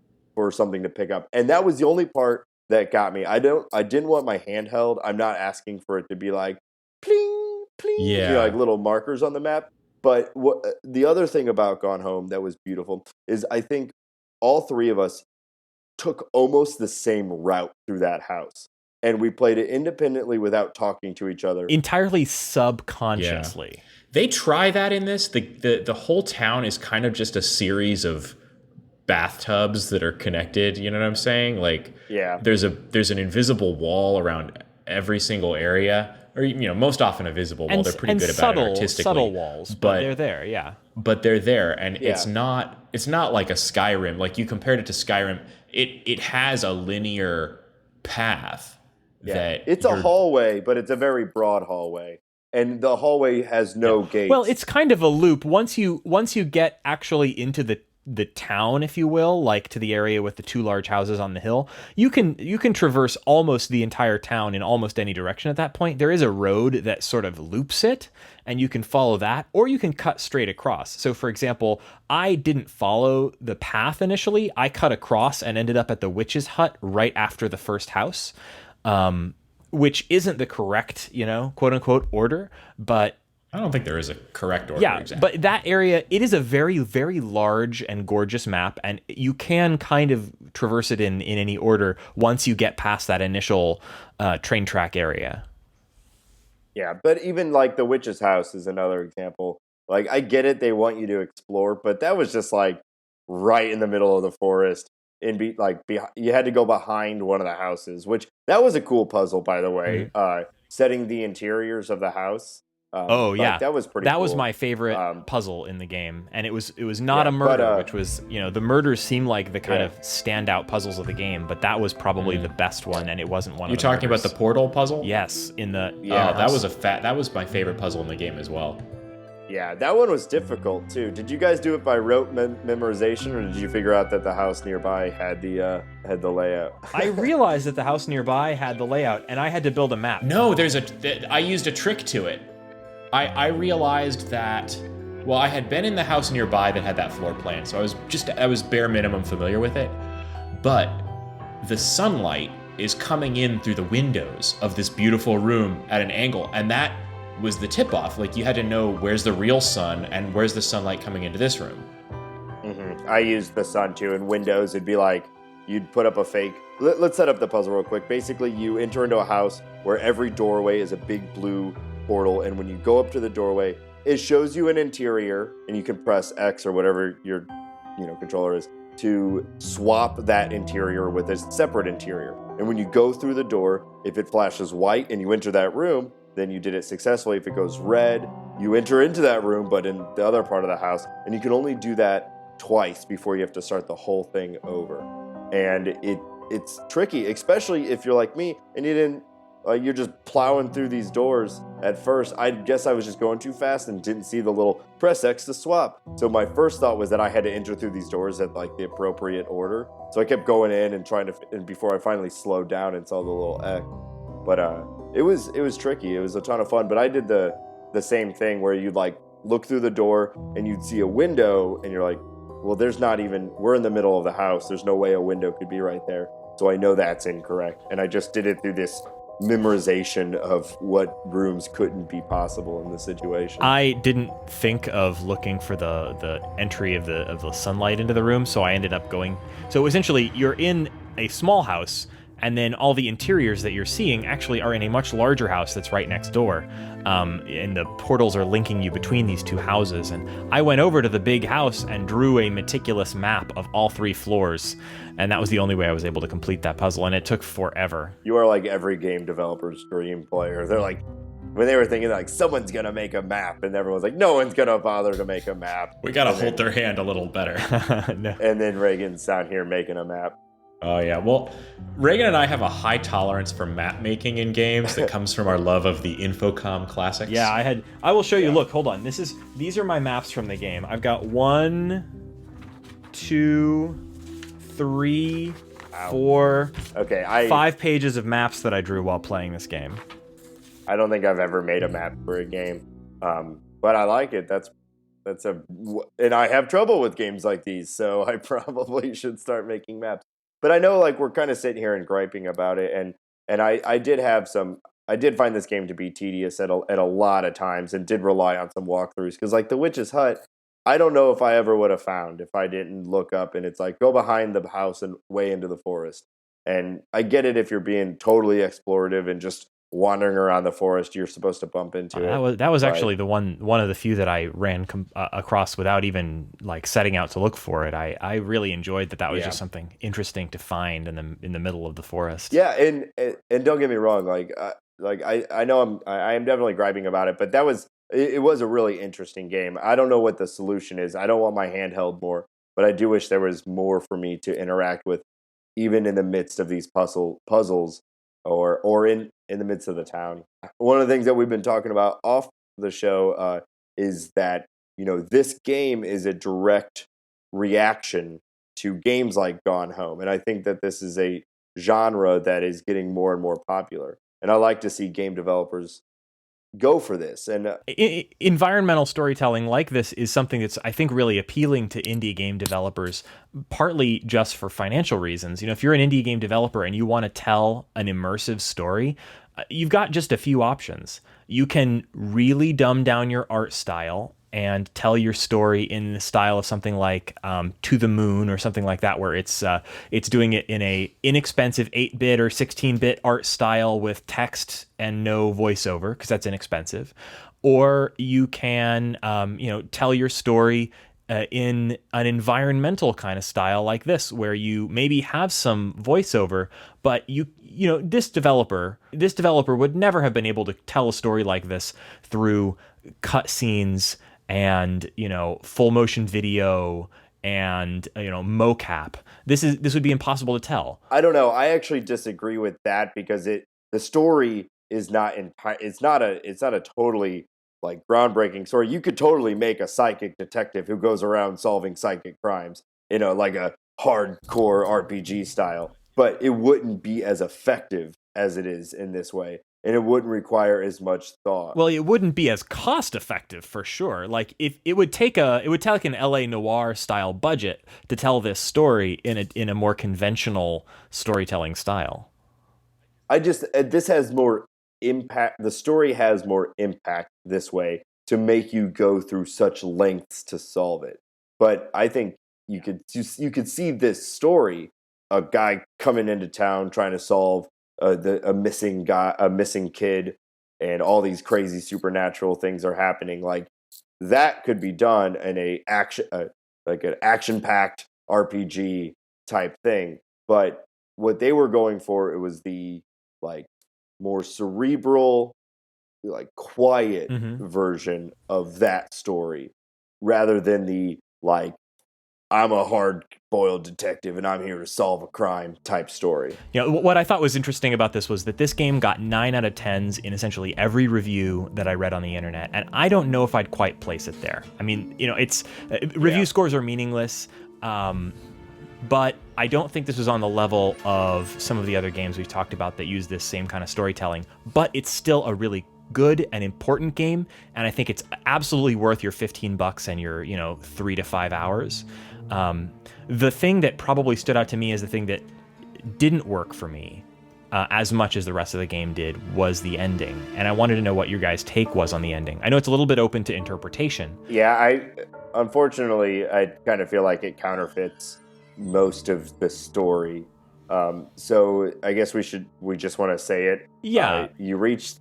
something to pick up. And that was the only part that got me. I didn't want my handheld. I'm not asking for it to be like pling, pling, you know, like little markers on the map. But the other thing about Gone Home that was beautiful is I think all three of us took almost the same route through that house. And we played it independently without talking to each other. Entirely subconsciously. Yeah. They try that in this. The whole town is kind of just a series of bathtubs that are connected. You know what I'm saying? Like, there's an invisible wall around every single area. Or, you know, most often a visible wall. They're pretty good about it artistically. Subtle walls, but they're there, But they're there, and it's not like a Skyrim. Like, you compared it to Skyrim, it has a linear path. That it's a hallway, but it's a very broad hallway, and the hallway has no gates. Well, it's kind of a loop. Once you get actually into the town, if you will, like to the area with the two large houses on the hill, you can traverse almost the entire town in almost any direction at that point. There is a road that sort of loops it, and you can follow that, or you can cut straight across. So, for example, I didn't follow the path initially. I cut across and ended up at the witch's hut right after the first house, which isn't the correct, you know, quote unquote order, but I don't think there is a correct order. Yeah, exactly. But that area, it is a very, very large and gorgeous map, and you can kind of traverse it in any order once you get past that initial train track area. Yeah, but even like the witch's house is another example. Like, I get it, they want you to explore, but that was just like right in the middle of the forest. You had to go behind one of the houses, which that was a cool puzzle, by the way. Setting the interiors of the house. That was pretty. That cool. was my favorite puzzle in the game, and it was not a murder, which was, you know, the murders seem like the kind of standout puzzles of the game, but that was probably the best one, and it wasn't one. You're talking about the portal puzzle? Yes, that was my favorite puzzle in the game as well. Yeah, that one was difficult too. Did you guys do it by rote memorization, or did you figure out that the house nearby had the layout? I realized that the house nearby had the layout, and I had to build a map. No, I used a trick to it. I realized that, well, I had been in the house nearby that had that floor plan, so I was bare minimum familiar with it. But the sunlight is coming in through the windows of this beautiful room at an angle, and that was the tip-off. Like, you had to know where's the real sun and where's the sunlight coming into this room. Mm-hmm. I used the sun too. In Windows, it'd be like you'd put up a fake. Let's set up the puzzle real quick. Basically, you enter into a house where every doorway is a big blue portal, and when you go up to the doorway, it shows you an interior, and you can press X or whatever your controller is to swap that interior with a separate interior. And when you go through the door, if it flashes white and you enter that room, then you did it successfully. If it goes red, you enter into that room, but in the other part of the house, and you can only do that twice before you have to start the whole thing over. And it's tricky, especially if you're like me and you didn't Like you're just plowing through these doors. At first, I guess I was just going too fast and didn't see the little press X to swap. So my first thought was that I had to enter through these doors at like the appropriate order. So I kept going in and trying to, and before I finally slowed down and saw the little X. But it was tricky. It was a ton of fun. But I did the same thing where you'd like look through the door and you'd see a window and you're like, well, there's not even, we're in the middle of the house. There's no way a window could be right there. So I know that's incorrect. And I just did it through this memorization of what rooms couldn't be possible in the situation. I didn't think of looking for the entry of the sunlight into the room, so I ended up going. So essentially, you're in a small house, and then all the interiors that you're seeing actually are in a much larger house that's right next door. And the portals are linking you between these two houses. And I went over to the big house and drew a meticulous map of all 3 floors. And that was the only way I was able to complete that puzzle. And it took forever. You are like every game developer's dream player. They're like, when they were thinking like someone's going to make a map, and everyone's like, no one's going to bother to make a map. We got to hold their hand a little better. No. And then Reagan's down here making a map. Oh yeah, well, Reagan and I have a high tolerance for map making in games that comes from our love of the Infocom classics. Yeah, I will show you. Look, hold on. These are my maps from the game. I've got 1, 2, 3, 4, Okay, 5 pages of maps that I drew while playing this game. I don't think I've ever made a map for a game, but I like it. And I have trouble with games like these, so I probably should start making maps. But I know like we're kind of sitting here and griping about it, and I did find this game to be tedious at a lot of times, and did rely on some walkthroughs because like the Witch's Hut, I don't know if I ever would have found if I didn't look up, and it's like go behind the house and way into the forest. And I get it if you're being totally explorative and just wandering around the forest, you're supposed to bump into it. That was actually the one of the few that I ran across without even like setting out to look for it. I really enjoyed that. That was just something interesting to find in the middle of the forest. Yeah, and don't get me wrong, like I know I am definitely griping about it, but it was a really interesting game. I don't know what the solution is. I don't want my handheld more, but I do wish there was more for me to interact with, even in the midst of these puzzles, or in the midst of the town. One of the things that we've been talking about off the show is that this game is a direct reaction to games like Gone Home, and I think that this is a genre that is getting more and more popular. And I like to see game developers go for this. And environmental storytelling like this is something that's, I think, really appealing to indie game developers, partly just for financial reasons. If you're an indie game developer and you want to tell an immersive story, you've got just a few options. You can really dumb down your art style and tell your story in the style of something like To the Moon or something like that, where it's doing it in a inexpensive 8-bit or 16-bit art style with text and no voiceover, because that's inexpensive. Or you can tell your story in an environmental kind of style like this, where you maybe have some voiceover, but this developer would never have been able to tell a story like this through cutscenes and full motion video and mocap. This would be impossible to tell. I don't know. I actually disagree with that, because the story is not it's not a totally like groundbreaking story. You could totally make a psychic detective who goes around solving psychic crimes, like a hardcore RPG style, but it wouldn't be as effective as it is in this way. And it wouldn't require as much thought. Well, it wouldn't be as cost effective for sure. Like if it would take like an LA noir style budget to tell this story in a more conventional storytelling style. This has more impact. The story has more impact this way to make you go through such lengths to solve it. But I think you could see this story, a guy coming into town trying to solve a missing kid, and all these crazy supernatural things are happening. Like that could be done in an action-packed RPG type thing. But what they were going for, it was the like more cerebral, like quiet version of that story, rather than the like I'm a hard-boiled detective and I'm here to solve a crime type story. You know, what I thought was interesting about this was that this game got 9 out of 10s in essentially every review that I read on the internet, and I don't know if I'd quite place it there. I mean, you know, it's review scores are meaningless, but I don't think this was on the level of some of the other games we've talked about that use this same kind of storytelling, but it's still a really good and important game, and I think it's absolutely worth your $15 and your, 3 to 5 hours. The thing that probably stood out to me as the thing that didn't work for me as much as the rest of the game did was the ending. And I wanted to know what your guys' take was on the ending. I know it's a little bit open to interpretation. Yeah, unfortunately, I kind of feel like it counterfeits most of the story. So I guess we just want to say it. Yeah. You reached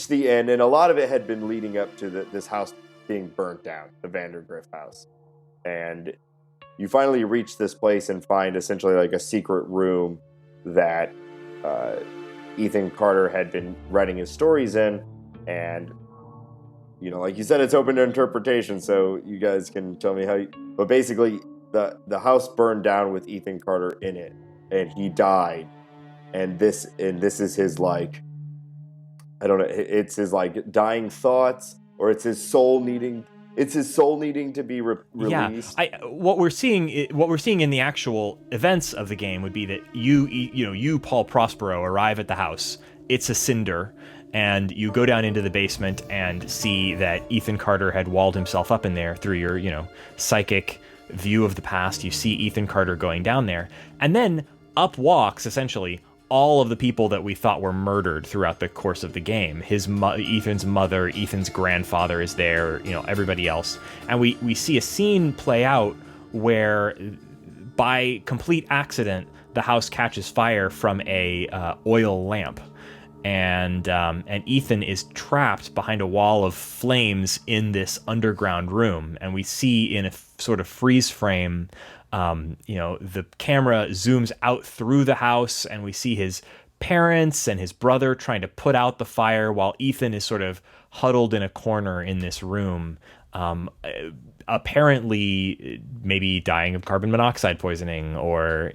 the end, and a lot of it had been leading up to this house being burnt down, the Vandergrift house. And you finally reach this place and find essentially like a secret room that Ethan Carter had been writing his stories in. And, like you said, it's open to interpretation, so you guys can tell me how but basically, the house burned down with Ethan Carter in it, and he died. And this is his, like, I don't know, it's his, like, dying thoughts, or it's his soul needing to be released. Yeah, what we're seeing in the actual events of the game would be that you Paul Prospero arrive at the house. It's a cinder, and you go down into the basement and see that Ethan Carter had walled himself up in there through your psychic view of the past. You see Ethan Carter going down there, and then up walks essentially all of the people that we thought were murdered throughout the course of the game. Ethan's mother, Ethan's grandfather is there, everybody else. And we see a scene play out where, by complete accident, the house catches fire from a oil lamp. And Ethan is trapped behind a wall of flames in this underground room. And we see in a sort of freeze frame, the camera zooms out through the house, and we see his parents and his brother trying to put out the fire while Ethan is sort of huddled in a corner in this room, apparently maybe dying of carbon monoxide poisoning, or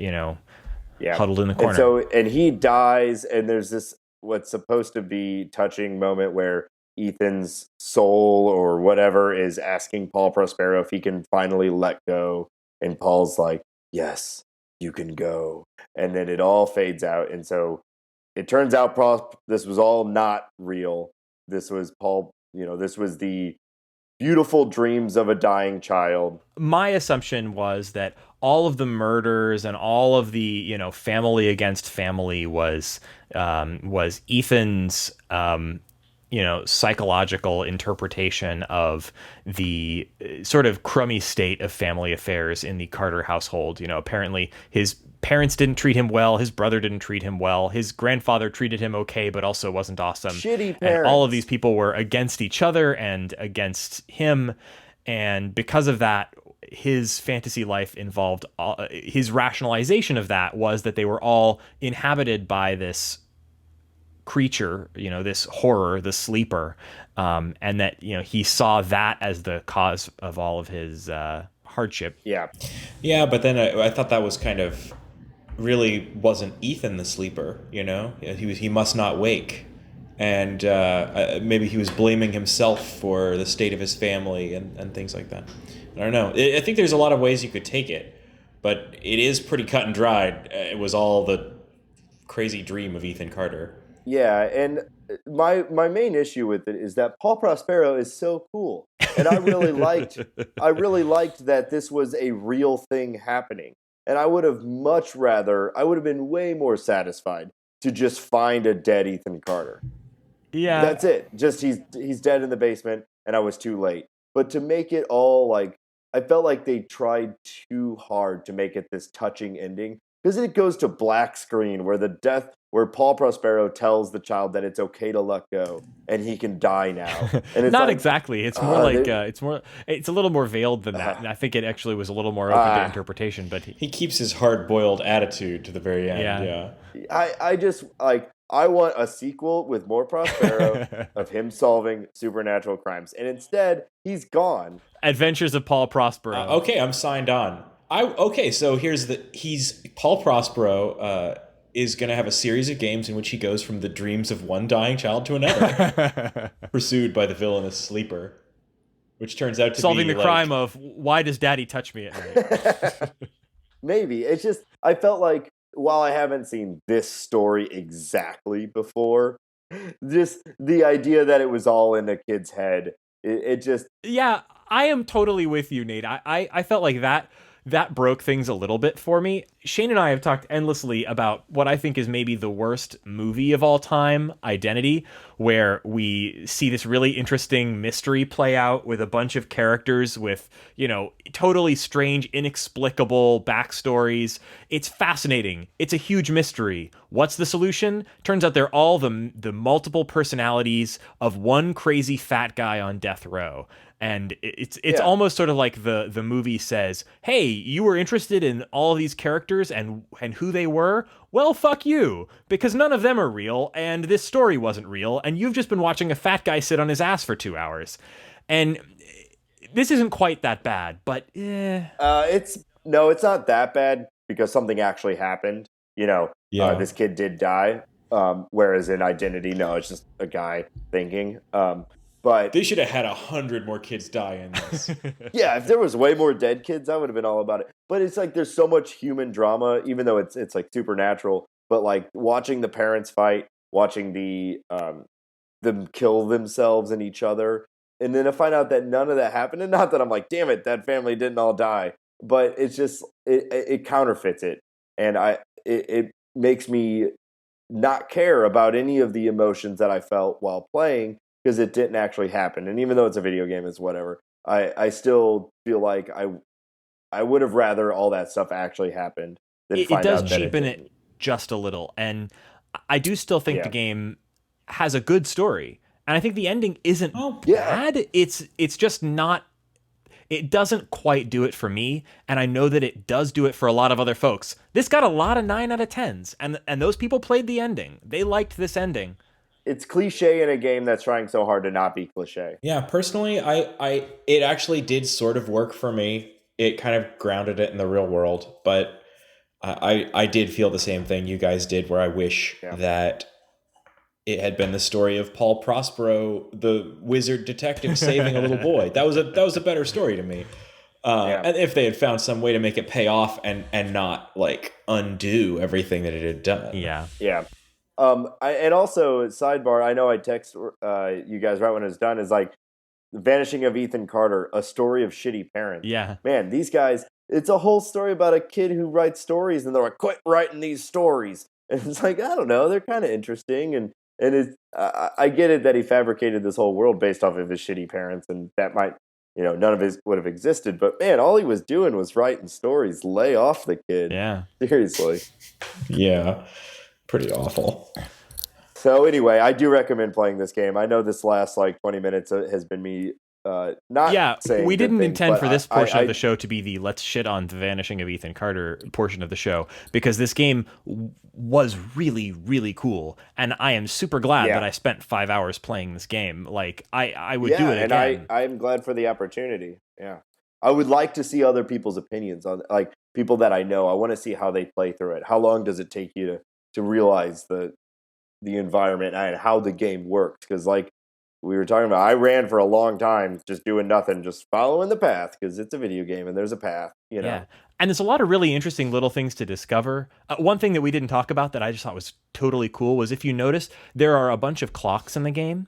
huddled in the corner. And he dies, and there's this what's supposed to be touching moment where Ethan's soul or whatever is asking Paul Prospero if he can finally let go. And Paul's like, yes, you can go. And then it all fades out. And so it turns out this was all not real. This was Paul, this was the beautiful dreams of a dying child. My assumption was that all of the murders and all of the, family against family was Ethan's, psychological interpretation of the sort of crummy state of family affairs in the Carter household. Apparently his parents didn't treat him well. His brother didn't treat him well. His grandfather treated him okay, but also wasn't awesome. Shitty parents. And all of these people were against each other and against him. And because of that, his fantasy life involved, his rationalization of that was that they were all inhabited by this creature, this horror, the sleeper, and that, he saw that as the cause of all of his hardship. Yeah. Yeah, but then I thought that was kind of really wasn't Ethan the sleeper, he must not wake. And maybe he was blaming himself for the state of his family and things like that. I don't know. I think there's a lot of ways you could take it, but it is pretty cut and dried. It was all the crazy dream of Ethan Carter. Yeah, and my main issue with it is that Paul Prospero is so cool. And I really liked that this was a real thing happening. And I would have been way more satisfied to just find a dead Ethan Carter. Yeah. That's it. Just he's dead in the basement, and I was too late. But to make it all like, I felt like they tried too hard to make it this touching ending, because it goes to black screen where Paul Prospero tells the child that it's okay to let go and he can die now. And it's not exactly. It's more it's a little more veiled than that. And I think it actually was a little more open to interpretation, but he keeps his hard-boiled attitude to the very end. Yeah. I I want a sequel with more Prospero of him solving supernatural crimes. And instead, he's gone. Adventures of Paul Prospero. Okay, I'm signed on. So he's Paul Prospero is going to have a series of games in which he goes from the dreams of one dying child to another, pursued by the villainous sleeper, which turns out to solving be the crime of why does Daddy touch me at night? Maybe. It's just, I felt like while I haven't seen this story exactly before, just the idea that it was all in a kid's head, it just... Yeah, I am totally with you, Nate. I felt like that broke things a little bit for me. Shane and I have talked endlessly about what I think is maybe the worst movie of all time, Identity, where we see this really interesting mystery play out with a bunch of characters with, totally strange, inexplicable backstories. It's fascinating. It's a huge mystery. What's the solution? Turns out they're all the multiple personalities of one crazy fat guy on death row. And it's almost sort of like the movie says, hey, you were interested in all of these characters and who they were? Well, fuck you, because none of them are real, and this story wasn't real, and you've just been watching a fat guy sit on his ass for 2 hours. And this isn't quite that bad, but it's not that bad because something actually happened. This kid did die. Whereas in Identity, no, it's just a guy thinking. But they should have had 100 more kids die in this. Yeah, if there was way more dead kids, I would have been all about it. But it's like there's so much human drama, even though it's like supernatural. But like watching the parents fight, watching them kill themselves and each other, and then to find out that none of that happened. And not that I'm like, damn it, that family didn't all die. But it's just it counterfeits it, and it makes me not care about any of the emotions that I felt while playing. Because it didn't actually happen. And even though it's a video game, it's whatever. I still feel like I would have rather all that stuff actually happened than it find does out that cheapen it just a little. And I do still think the game has a good story. And I think the ending isn't bad. It's just not... It doesn't quite do it for me, and I know that it does do it for a lot of other folks. This got a lot of 9 out of 10s, and those people played the ending. They liked this ending. It's cliche in a game that's trying so hard to not be cliche. Yeah, personally, it actually did sort of work for me. It kind of grounded it in the real world, but I did feel the same thing you guys did, where I wish that it had been the story of Paul Prospero, the wizard detective, saving a little boy. That was a better story to me. And if they had found some way to make it pay off and not like undo everything that it had done. Yeah. And also, sidebar, I know I text you guys right when it's done, is like Vanishing of Ethan Carter, a story of shitty parents. Yeah. Man, these guys, it's a whole story about a kid who writes stories, and they're like, quit writing these stories. And it's like, I don't know, they're kind of interesting. And it's, I get it that he fabricated this whole world based off of his shitty parents, and that might, none of his would have existed. But man, all he was doing was writing stories. Lay off the kid. Yeah. Seriously. Yeah. Pretty awful. So anyway, I do recommend playing this game. I know this last 20 minutes has been me not saying we didn't things, intend for this portion of the show to be the let's shit on the Vanishing of Ethan Carter portion of the show, because this game was really, really cool, and I am super glad that I spent 5 hours playing this game. Like I would do it again. And I'm glad for the opportunity. Yeah. I would like to see other people's opinions on, like, people that I know. I want to see how they play through it. How long does it take you to realize the environment and how the game works? Because like we were talking about, I ran for a long time just doing nothing, just following the path, because it's a video game and there's a path, Yeah. And there's a lot of really interesting little things to discover. One thing that we didn't talk about that I just thought was totally cool was, if you notice, there are a bunch of clocks in the game.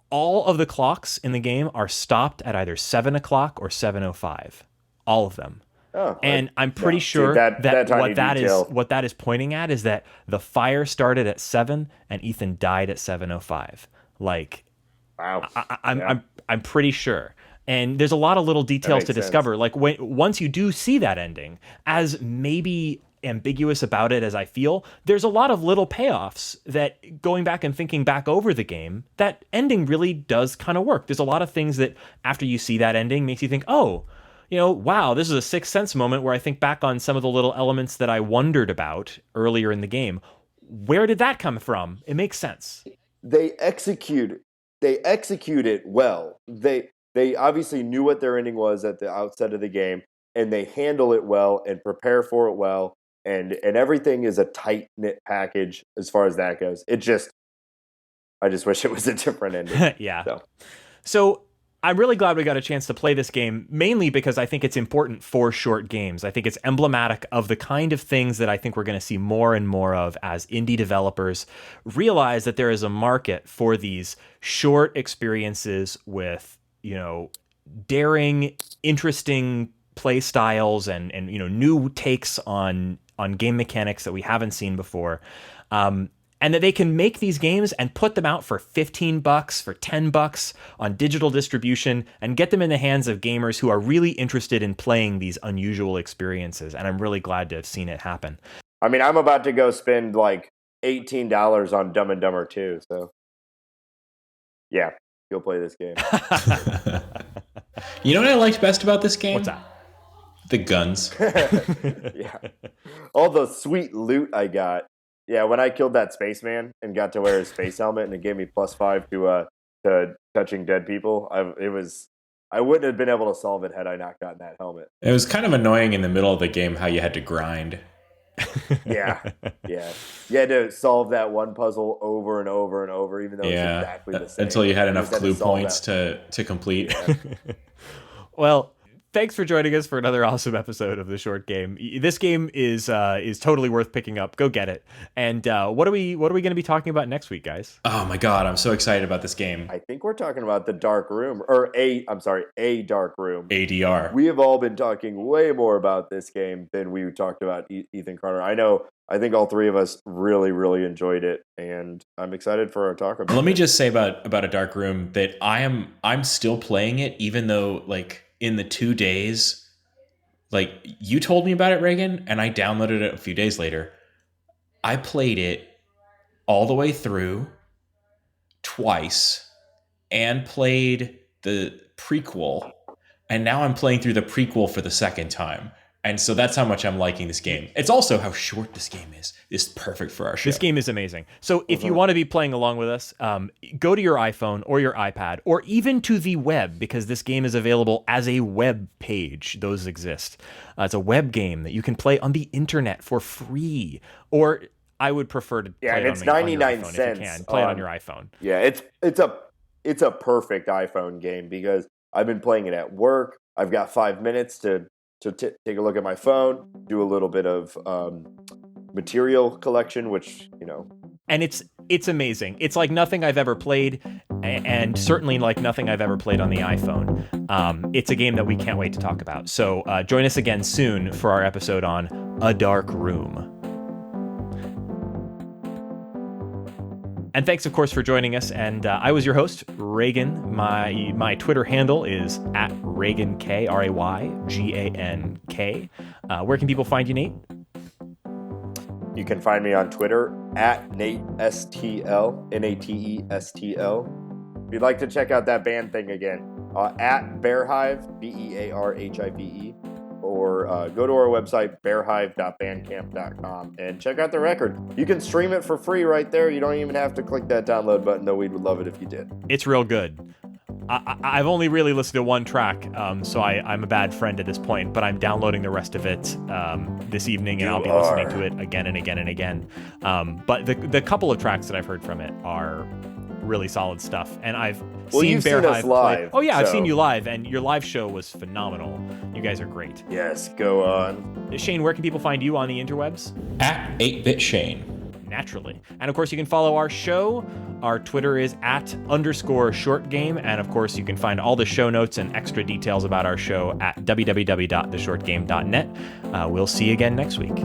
All of the clocks in the game are stopped at either 7 o'clock or 7:05. All of them. Oh, and I'm pretty sure that what that is pointing at is that the fire started at 7 and Ethan died at 7:05. Like, wow, I'm pretty sure. And there's a lot of little details to discover. Like once you do see that ending, as maybe ambiguous about it as I feel, there's a lot of little payoffs that, going back and thinking back over the game, that ending really does kind of work. There's a lot of things that after you see that ending makes you think, oh, wow, this is a Sixth Sense moment where I think back on some of the little elements that I wondered about earlier in the game. where did that come from? It makes sense. They execute it well. They obviously knew what their ending was at the outset of the game, and they handle it well and prepare for it well, and everything is a tight knit package as far as that goes. I just wish it was a different ending. Yeah. So I'm really glad we got a chance to play this game, mainly because I think it's important for short games. I think it's emblematic of the kind of things that I think we're going to see more and more of as indie developers realize that there is a market for these short experiences with, daring, interesting play styles and new takes on game mechanics that we haven't seen before. And that they can make these games and put them out for $15, for $10 on digital distribution and get them in the hands of gamers who are really interested in playing these unusual experiences. And I'm really glad to have seen it happen. I mean, I'm about to go spend like $18 on Dumb and Dumber 2. So, yeah, go play this game. You know what I liked best about this game? What's that? The guns. Yeah. All the sweet loot I got. Yeah, when I killed that spaceman and got to wear his space helmet and it gave me +5 to touching dead people, I wouldn't have been able to solve it had I not gotten that helmet. It was kind of annoying in the middle of the game how you had to grind. Yeah. You had to solve that one puzzle over and over and over, even though it's exactly the same. Until you had enough clue points to complete. Yeah. Well, thanks for joining us for another awesome episode of The Short Game. This game is totally worth picking up. Go get it. And what are we going to be talking about next week, guys? Oh my God, I'm so excited about this game. I think we're talking about The Dark Room, or A Dark Room. ADR. We have all been talking way more about this game than we talked about Ethan Carter. I think all three of us really, really enjoyed it, and I'm excited for our talk about it. Let me just say about A Dark Room that I'm still playing it, even though in the 2 days, you told me about it, Reagan, and I downloaded it a few days later. I played it all the way through twice and played the prequel, and now I'm playing through the prequel for the second time. And so that's how much I'm liking this game. It's also how short this game is. It's perfect for our show. This game is amazing. So if you want to be playing along with us, go to your iPhone or your iPad or even to the web, because this game is available as a web page. Those exist. It's a web game that you can play on the internet for free. Or I would prefer to play it on 99 your iPhone cents. if you can. Play it on your iPhone. Yeah, it's a perfect iPhone game because I've been playing it at work. I've got 5 minutes to take a look at my phone, do a little bit of material collection, which, And it's amazing. It's like nothing I've ever played, and certainly like nothing I've ever played on the iPhone. It's a game that we can't wait to talk about. So join us again soon for our episode on A Dark Room. And thanks, of course, for joining us. And I was your host, Reagan. My Twitter handle is @ReaganK, RayGanK. Where can people find you, Nate? You can find me on Twitter @NateSTL, NateSTL. If you'd like to check out that band thing again, @BearHive, BearHive. Or go to our website, bearhive.bandcamp.com, and check out the record. You can stream it for free right there. You don't even have to click that download button, though we would love it if you did. It's real good. I've only really listened to one track, so I'm a bad friend at this point, but I'm downloading the rest of it this evening, and I'll be listening to it again and again and again. But the couple of tracks that I've heard from it are really solid stuff, and I've seen BearHive play. Oh yeah, I've seen you live, and your live show was phenomenal. You guys are great. Yes, go on. Shane, where can people find you on the interwebs? @8bit Shane. Naturally. And of course, you can follow our show. Our Twitter is @_shortgame, and of course, you can find all the show notes and extra details about our show at www.theshortgame.net. We'll see you again next week.